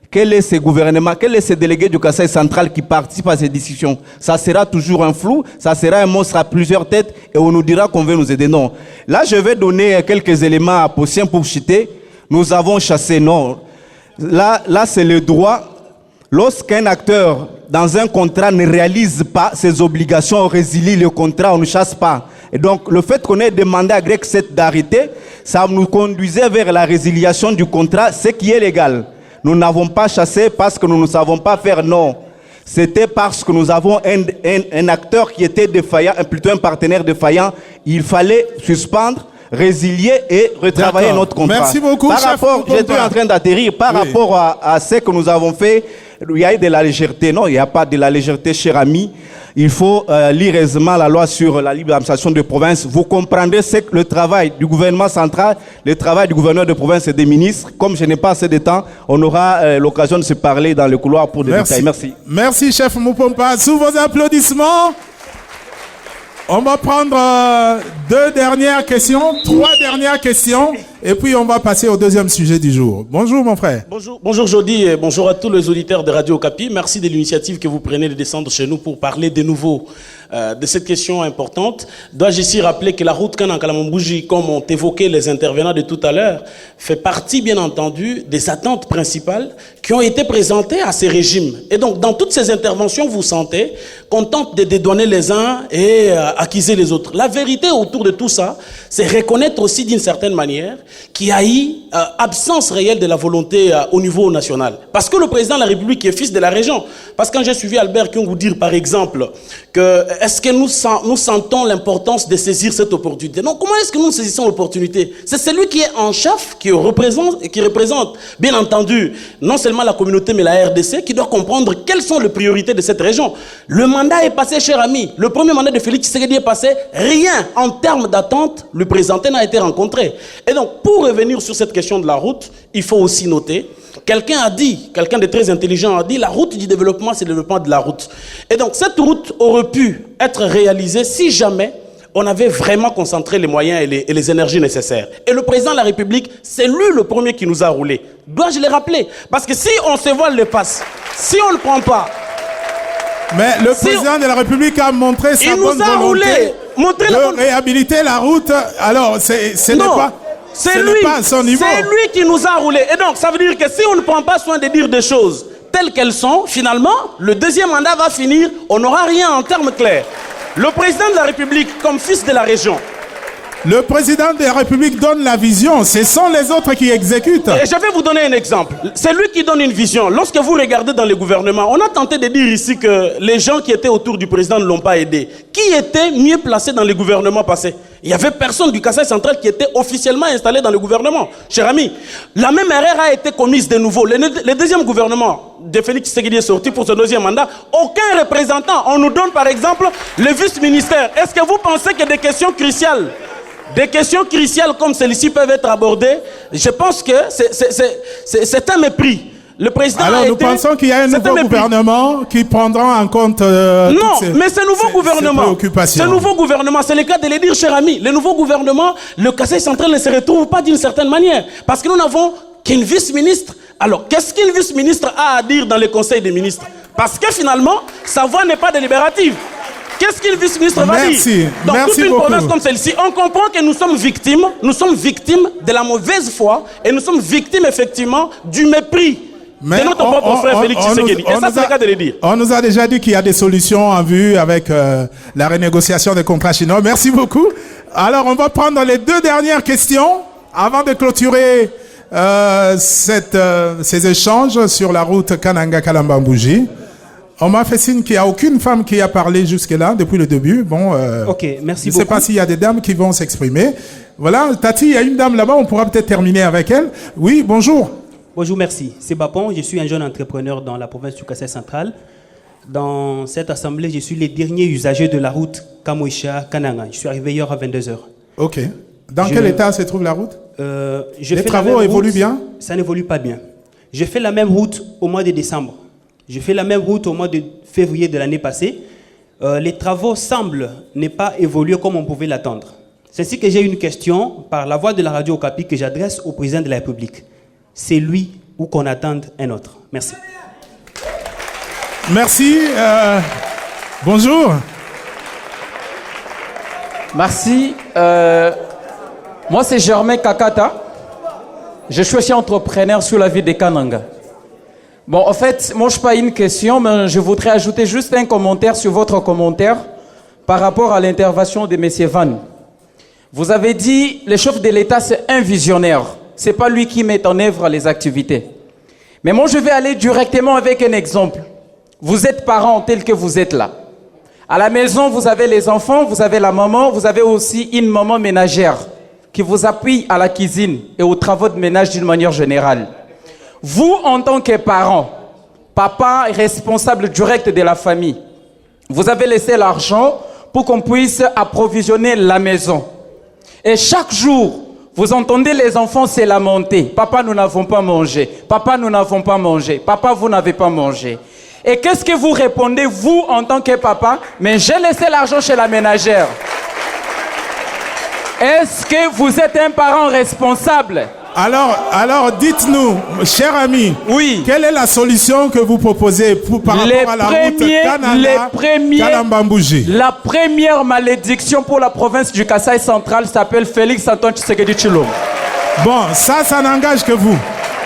Quel est ce gouvernement, quel est ce délégué du Kasaï central qui participe à ces discussions? Ça sera toujours un flou, ça sera un monstre à plusieurs têtes et on nous dira qu'on veut nous aider. Non. Là, je vais donner quelques éléments à Possien pour chuter. Nous avons chassé, non. Là c'est le droit. Lorsqu'un acteur, dans un contrat, ne réalise pas ses obligations, on résilie le contrat, on ne chasse pas. Et donc, le fait qu'on ait demandé à Greg 7 d'arrêter, ça nous conduisait vers la résiliation du contrat, ce qui est légal. Nous n'avons pas chassé parce que nous ne savons pas faire, non. C'était parce que nous avons un acteur qui était défaillant, plutôt un partenaire défaillant. Il fallait suspendre, résilier et retravailler notre contrat. Merci beaucoup, j'étais en train d'atterrir par rapport à ce que nous avons fait. Il y a eu de la légèreté. Non, il n'y a pas de la légèreté, cher ami. Il faut lire aisément la loi sur la libre administration de province. Vous comprendrez ce que le travail du gouvernement central, le travail du gouverneur de province et des ministres. Comme je n'ai pas assez de temps, on aura l'occasion de se parler dans le couloir pour des détails. Merci. Merci, chef Moupompa. Sous vos applaudissements, on va prendre 3 dernières questions, et puis on va passer au deuxième sujet du jour. Bonjour, mon frère. Bonjour Jody, et bonjour à tous les auditeurs de Radio Okapi. Merci de l'initiative que vous prenez de descendre chez nous pour parler de nouveau de cette question importante. Dois-je ici rappeler que la route Kanan-Kalambambouji, comme ont évoqué les intervenants de tout à l'heure, fait partie, bien entendu, des attentes principales qui ont été présentées à ces régimes. Et donc, dans toutes ces interventions, vous sentez qu'on tente de dédouaner les uns et accuser les autres. La vérité autour de tout ça, c'est reconnaître aussi d'une certaine manière qu'il y a eu absence réelle de la volonté au niveau national. Parce que le président de la République est fils de la région. Parce que quand j'ai suivi Albert Kyungu dire, par exemple, que est-ce que nous sentons l'importance de saisir cette opportunité? Non, comment est-ce que nous saisissons l'opportunité? C'est celui qui est en chef, qui représente, bien entendu, non seulement la communauté, mais la RDC, qui doit comprendre quelles sont les priorités de cette région. Le mandat est passé, cher ami. Le premier mandat de Félix Tshisekedi est passé. Rien, en termes d'attente, le présenté n'a été rencontré. Et donc, pour revenir sur cette question de la route, il faut aussi noter, quelqu'un de très intelligent a dit, la route du développement, c'est le développement de la route. Et donc, cette route aurait pu être réalisée si jamais on avait vraiment concentré les moyens et les énergies nécessaires. Et le président de la République, c'est lui le premier qui nous a roulé. Dois-je le rappeler? Parce que si on se voile le passe, si on ne le prend pas... Mais le président de la République a montré sa bonne volonté de réhabiliter la route. Alors, ce n'est pas... C'est lui qui nous a roulé. Et donc, ça veut dire que si on ne prend pas soin de dire des choses telles qu'elles sont, finalement, le deuxième mandat va finir, on n'aura rien en termes clairs. Le président de la République, comme fils de la région. Le président de la République donne la vision, ce sont les autres qui exécutent. Et je vais vous donner un exemple. C'est lui qui donne une vision. Lorsque vous regardez dans le gouvernement, on a tenté de dire ici que les gens qui étaient autour du président ne l'ont pas aidé. Qui était mieux placé dans le gouvernement passé? Il n'y avait personne du Kasaï central qui était officiellement installé dans le gouvernement. Cher ami, la même erreur a été commise de nouveau. Le deuxième gouvernement de Félix Tshisekedi est sorti pour son deuxième mandat. Aucun représentant. On nous donne par exemple le vice-ministère. Est-ce que vous pensez que des questions cruciales comme celles-ci peuvent être abordées? Je pense que c'est un mépris. Le président Alors nous pensons qu'il y a un nouveau gouvernement qui prendra en compte non, toutes ces, mais ce nouveau gouvernement, c'est le cas de le dire, cher ami. Le nouveau gouvernement, le Kasaï central ne se retrouve pas d'une certaine manière. Parce que nous n'avons qu'une vice-ministre. Alors, qu'est-ce qu'une vice-ministre a à dire dans le conseil des ministres? Parce que finalement, sa voix n'est pas délibérative. Qu'est-ce qu'une vice-ministre va dire? Dans toute une province comme celle-ci, on comprend que nous sommes victimes de la mauvaise foi et nous sommes victimes effectivement du mépris de notre propre frère Félix Tshisekedi. Et ça, c'est le cas de le dire. On nous a déjà dit qu'il y a des solutions en vue avec la renégociation des contrats chinois. Merci beaucoup. Alors, on va prendre les deux dernières questions avant de clôturer ces échanges sur la route Kananga-Kalambambouji. On m'a fait signe qu'il n'y a aucune femme qui a parlé jusque-là, depuis le début. Bon, ok, merci beaucoup. Je ne sais pas s'il y a des dames qui vont s'exprimer. Voilà, Tati, il y a une dame là-bas, on pourra peut-être terminer avec elle. Oui, bonjour. Bonjour, merci. C'est Bapon, je suis un jeune entrepreneur dans la province du Kasaï central. Dans cette assemblée, je suis le dernier usager de la route Kamoisha-Kananga. Je suis arrivé hier à 22h. Ok. Dans quel état se trouve la route? Les travaux évoluent bien? Ça n'évolue pas bien. Je fais la même route au mois de décembre. Je fais la même route au mois de février de l'année passée. Les travaux semblent ne pas évoluer comme on pouvait l'attendre. C'est ainsi que j'ai une question par la voix de la radio Okapi que j'adresse au président de la République. C'est lui ou qu'on attende un autre? Merci. Merci. Bonjour. Merci. Moi, c'est Germain Kakata. Je suis aussi entrepreneur sur la ville de Kananga. Bon, en fait, moi, je n'ai pas une question, mais je voudrais ajouter juste un commentaire sur votre commentaire par rapport à l'intervention de M. Van. Vous avez dit, le chef de l'État, c'est un visionnaire. Ce n'est pas lui qui met en œuvre les activités. Mais moi, je vais aller directement avec un exemple. Vous êtes parents tels que vous êtes là. À la maison, vous avez les enfants, vous avez la maman, vous avez aussi une maman ménagère qui vous appuie à la cuisine et aux travaux de ménage d'une manière générale. Vous, en tant que parent, papa est responsable direct de la famille. Vous avez laissé l'argent pour qu'on puisse approvisionner la maison. Et chaque jour, vous entendez les enfants se lamenter. Papa, nous n'avons pas mangé. Papa, nous n'avons pas mangé. Papa, vous n'avez pas mangé. Et qu'est-ce que vous répondez, vous, en tant que papa? Mais j'ai laissé l'argent chez la ménagère. Est-ce que vous êtes un parent responsable? Alors dites-nous, cher ami, oui. Quelle est la solution que vous proposez par rapport à la route Kananga-Kalambambouji? La première malédiction pour la province du Kasaï central s'appelle Félix Antoine Tshisekedi Tshilombo. Bon, ça n'engage que vous.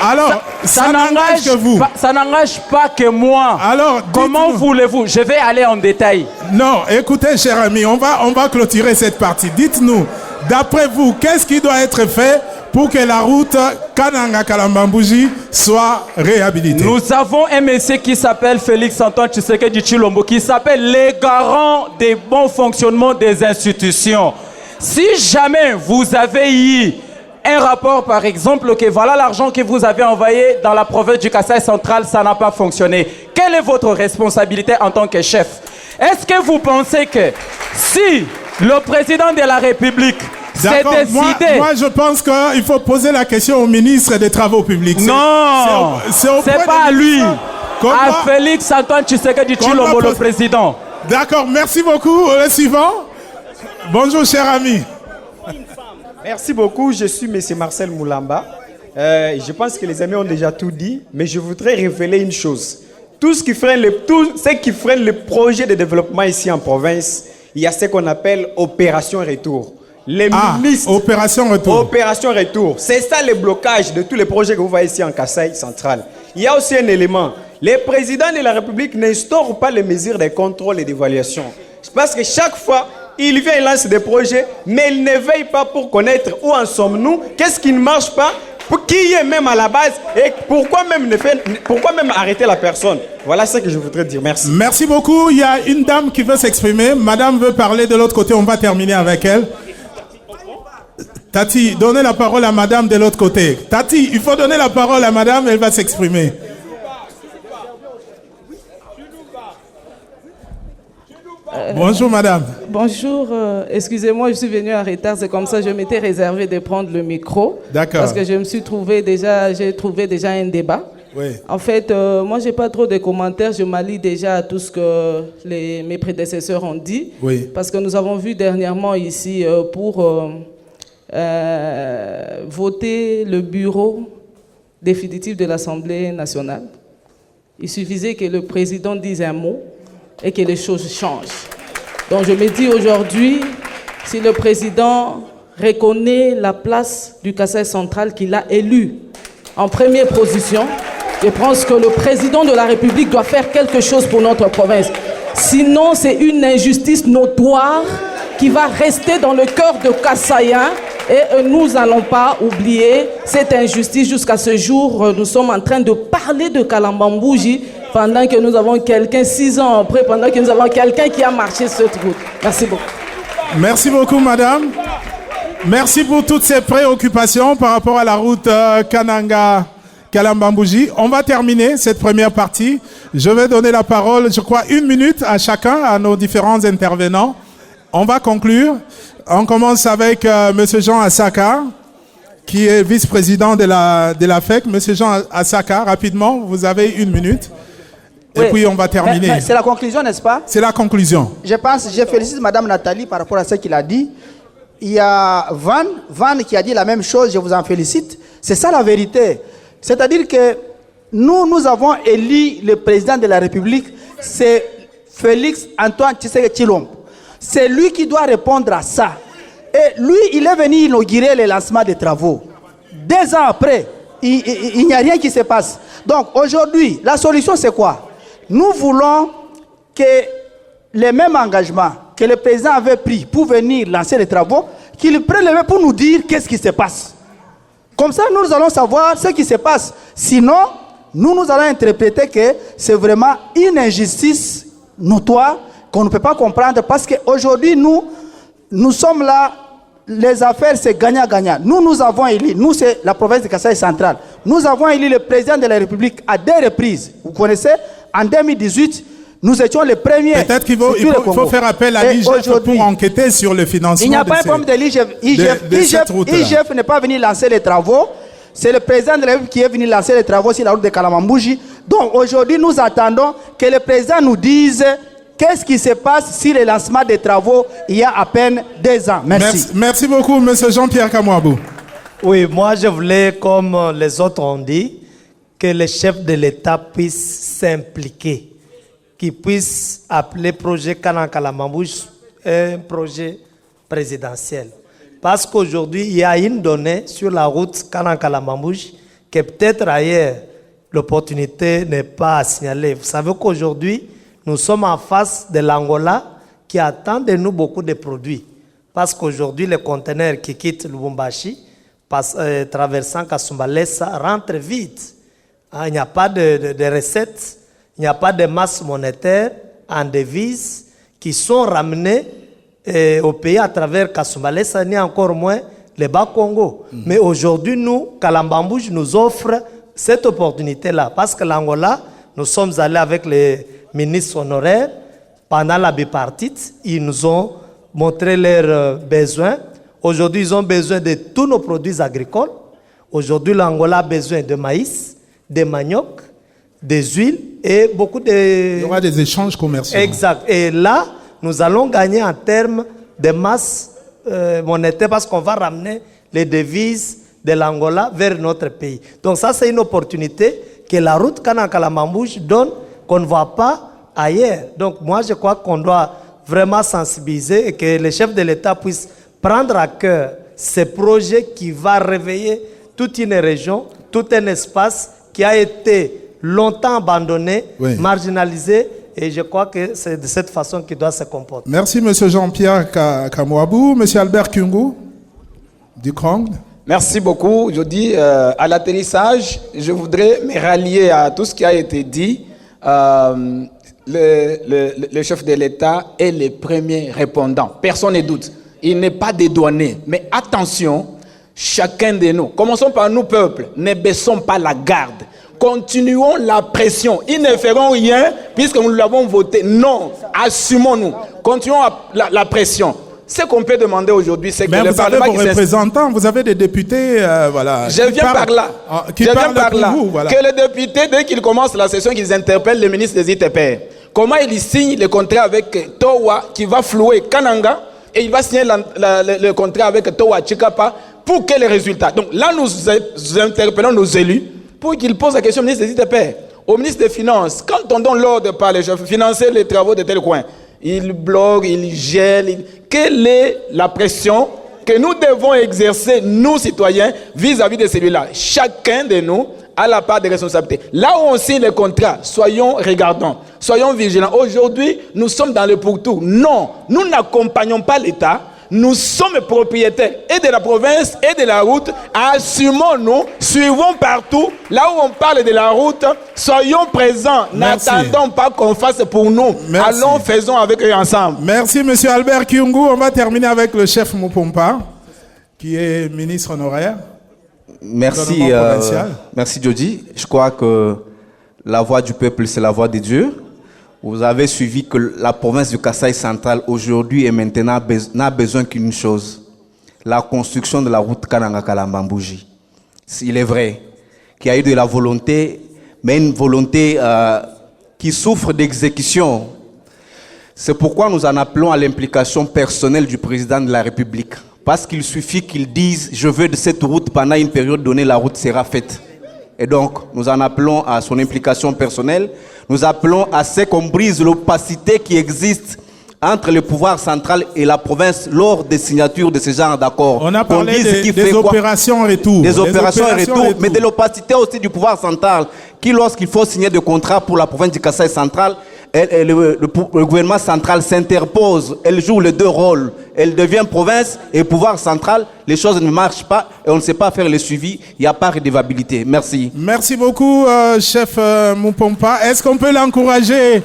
Alors, ça n'engage que vous. Ça n'engage pas que moi. Alors, comment voulez-vous? Je vais aller en détail. Non, écoutez, cher ami, on va clôturer cette partie. Dites-nous, d'après vous, qu'est-ce qui doit être fait pour que la route Kananga-Kalambambouji soit réhabilitée? Nous avons un monsieur qui s'appelle Félix Antoine Tshisekedi Tshilombo, qui s'appelle les garants des bons fonctionnements des institutions. Si jamais vous avez eu un rapport, par exemple, que voilà l'argent que vous avez envoyé dans la province du Kasaï central, ça n'a pas fonctionné. Quelle est votre responsabilité en tant que chef? Est-ce que vous pensez que si le président de la République s'est décidé... Moi, je pense qu'il faut poser la question au ministre des Travaux publics. Non, c'est pas à lui. À Félix Antoine Tshisekedi Tshilombo, le président. D'accord, merci beaucoup. Le suivant. Bonjour, cher ami. Merci beaucoup, je suis M. Marcel Moulamba. Je pense que les amis ont déjà tout dit, mais je voudrais révéler une chose. Tout ce qui freine le projet de développement ici en province, il y a ce qu'on appelle opération retour. Les ministres... Opération retour. Opération retour. C'est ça le blocage de tous les projets que vous voyez ici en Kasaï central. Il y a aussi un élément. Les présidents de la République n'instaurent pas les mesures de contrôle et d'évaluation. Parce que chaque fois, il vient, il lance des projets, mais il ne veille pas pour connaître où en sommes-nous, qu'est-ce qui ne marche pas, pour qui est même à la base et pourquoi même arrêter la personne. Voilà ce que je voudrais dire. Merci. Merci beaucoup. Il y a une dame qui veut s'exprimer. Madame veut parler de l'autre côté. On va terminer avec elle. Tati, donnez la parole à madame de l'autre côté. Tati, il faut donner la parole à madame, elle va s'exprimer. Bonjour madame. Bonjour, excusez-moi, je suis venue en retard, c'est comme ça je m'étais réservé de prendre le micro. D'accord. Parce que j'ai trouvé déjà un débat. Oui. En fait, moi j'ai pas trop de commentaires, je m'allie déjà à tout ce que mes prédécesseurs ont dit. Oui. Parce que nous avons vu dernièrement ici pour voter le bureau définitif de l'Assemblée nationale. Il suffisait que le président dise un mot et que les choses changent. Donc je me dis aujourd'hui, si le président reconnaît la place du Kasaï central qu'il a élu en première position, je pense que le président de la République doit faire quelque chose pour notre province. Sinon, c'est une injustice notoire qui va rester dans le cœur de Kasaïens et nous n'allons pas oublier cette injustice jusqu'à ce jour. Nous sommes en train de parler de Kalambambouji pendant que nous avons quelqu'un, 6 ans après, pendant que nous avons quelqu'un qui a marché cette route. Merci beaucoup. Merci beaucoup, madame. Merci pour toutes ces préoccupations par rapport à la route Kananga-Kalambambouji. On va terminer cette première partie. Je vais donner la parole, je crois, 1 minute à chacun, à nos différents intervenants. On va conclure. On commence avec M. Jean Asaka, qui est vice-président de la FEC. M. Jean Asaka, rapidement, vous avez 1 minute. Et oui, puis on va terminer. Mais c'est la conclusion, n'est-ce pas? C'est la conclusion. Je félicite Mme Nathalie par rapport à ce qu'il a dit. Il y a Van qui a dit la même chose, je vous en félicite. C'est ça la vérité. C'est-à-dire que nous avons élu le président de la République, c'est Félix Antoine Tshisekedi Tshilombo. C'est lui qui doit répondre à ça. Et lui, il est venu inaugurer le lancement des travaux. 2 ans après, il n'y a rien qui se passe. Donc aujourd'hui, la solution c'est quoi? Nous voulons que les mêmes engagements que le président avait pris pour venir lancer les travaux, qu'il prenne le pour nous dire qu'est-ce qui se passe. Comme ça, nous allons savoir ce qui se passe. Sinon, nous allons interpréter que c'est vraiment une injustice notoire qu'on ne peut pas comprendre parce qu'aujourd'hui, nous sommes là, les affaires, c'est gagnant-gagnant. Nous avons élu, nous, c'est la province de Kasaï central. Nous avons élu le président de la République à 2 reprises. Vous connaissez, en 2018, nous étions les premiers. Peut-être qu'il faut faire appel à l'IGF pour enquêter sur le financement. Il n'y a pas un problème de l'IGF. l'IGF n'est pas venu lancer les travaux. C'est le président de la République qui est venu lancer les travaux sur la route de Kalambambouji. Donc aujourd'hui, nous attendons que le président nous dise qu'est-ce qui se passe sur le lancement des travaux il y a à peine 2 ans. Merci. Merci beaucoup, M. Jean-Pierre Kamwabou. Oui, moi je voulais, comme les autres ont dit, que le chef de l'État puisse s'impliquer, qu'il puisse appeler le projet Kananga-Kalambambouji un projet présidentiel. Parce qu'aujourd'hui, il y a une donnée sur la route Kananga-Kalambambouji que peut-être ailleurs, l'opportunité n'est pas à signaler. Vous savez qu'aujourd'hui, nous sommes en face de l'Angola qui attend de nous beaucoup de produits. Parce qu'aujourd'hui, les conteneurs qui quittent Lubumbashi, traversant Kasumbalesa, rentrent vite. Il n'y a pas de recettes, il n'y a pas de masse monétaire en devises qui sont ramenées au pays à travers Kasumbalesa, ni encore moins le Bas-Congo. Mais aujourd'hui, Kalambambouji nous offre cette opportunité-là. Parce que l'Angola, nous sommes allés avec les ministres honoraires pendant la bipartite. Ils nous ont montré leurs besoins. Aujourd'hui, ils ont besoin de tous nos produits agricoles. Aujourd'hui, l'Angola a besoin de maïs, de manioc, des huiles et beaucoup de... Il y aura des échanges commerciaux. Exact. Et là, nous allons gagner en termes de masse monétaire parce qu'on va ramener les devises de l'Angola vers notre pays. Donc ça, c'est une opportunité que la route Kananga-Kalambambouji donne qu'on ne voit pas ailleurs. Donc moi, je crois qu'on doit vraiment sensibiliser et que le chef de l'État puisse prendre à cœur ces projets qui vont réveiller toute une région, tout un espace qui a été longtemps abandonné, marginalisé Et je crois que c'est de cette façon qu'il doit se comporter. Merci, M. Jean-Pierre Kamouabou. M. Albert Kyungu, du Krong. Merci beaucoup. Je dis, à l'atterrissage, je voudrais me rallier à tout ce qui a été dit. Le chef de l'État est le premier répondant. Personne ne doute. Il n'est pas dédouané. Mais attention, chacun de nous, commençons par nous, peuple, ne baissons pas la garde. Continuons la pression. Ils ne feront rien puisque nous l'avons voté. Non, assumons-nous. Continuons la pression. Ce qu'on peut demander aujourd'hui, c'est que mais le vous avez Parlement vos représentants, vous avez des députés, voilà. Je viens par là. Qui parlent pour vous, voilà. Que les députés, dès qu'ils commencent la session, qu'ils interpellent le ministre des ITP. Comment il signe le contrat avec Towa qui va flouer Kananga et il va signer le contrat avec Towa Chikapa pour quel résultat? Donc là, nous interpellons nos élus pour qu'ils posent la question au ministre des ITP, au ministre des Finances. Quand on donne l'ordre par les chefs, financer les travaux de tel coin, il bloque, il gèle. Quelle est la pression que nous devons exercer, nous citoyens, vis-à-vis de celui-là? Chacun de nous a la part de responsabilité. Là où on signe les contrats, soyons regardants, soyons vigilants. Aujourd'hui, nous sommes dans le pourtour. Non, nous n'accompagnons pas l'État. Nous sommes propriétaires et de la province et de la route. Assumons-nous, suivons partout. Là où on parle de la route, soyons présents. N'attendons pas qu'on fasse pour nous. Merci. Allons, faisons avec eux ensemble. Merci, M. Albert Kyungu. On va terminer avec le chef Mupompa, qui est ministre honoraire. Merci, merci Jody. Je crois que la voix du peuple, c'est la voix de Dieu. Vous avez suivi que la province du Kasaï central aujourd'hui et maintenant n'a besoin qu'une chose, la construction de la route Kananga-Kalambambouji. Il est vrai qu'il y a eu de la volonté, mais une volonté qui souffre d'exécution. C'est pourquoi nous en appelons à l'implication personnelle du président de la République. Parce qu'il suffit qu'il dise « je veux de cette route, pendant une période donnée, la route sera faite ». Et donc, nous en appelons à son implication personnelle. Nous appelons à ce qu'on brise l'opacité qui existe entre le pouvoir central et la province lors des signatures de ce genre d'accords. On a parlé des opérations retour. Des opérations retour, mais de l'opacité aussi du pouvoir central, qui lorsqu'il faut signer des contrats pour la province du Kasaï central, le gouvernement central s'interpose, elle joue les deux rôles. Elle devient province et pouvoir central, les choses ne marchent pas et on ne sait pas faire le suivi, il n'y a pas de redevabilité. Merci. Merci beaucoup, chef Mupompa. Est-ce qu'on peut l'encourager?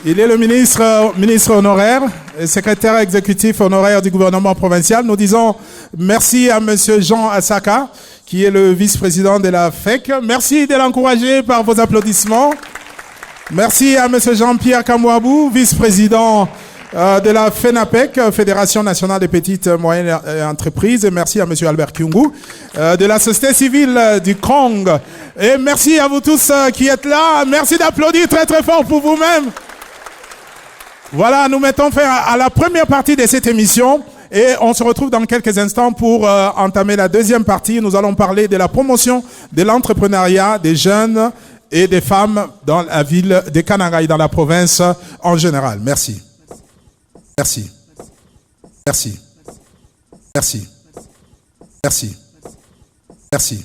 Il est le ministre honoraire, et secrétaire exécutif honoraire du gouvernement provincial. Nous disons merci à M. Jean Asaka, qui est le vice-président de la FEC. Merci de l'encourager par vos applaudissements. Merci à M. Jean-Pierre Kamouabou, vice-président de la FENAPEC, Fédération nationale des petites et moyennes entreprises. Et merci à M. Albert Kyungu, de la société civile du Krong. Et merci à vous tous qui êtes là. Merci d'applaudir très très fort pour vous-même. Voilà, nous mettons fin à la première partie de cette émission. Et on se retrouve dans quelques instants pour entamer la deuxième partie. Nous allons parler de la promotion de l'entrepreneuriat des jeunes et des femmes dans la ville de Kananga et dans la province en général. Merci. Merci. Merci. Merci. Merci. Merci.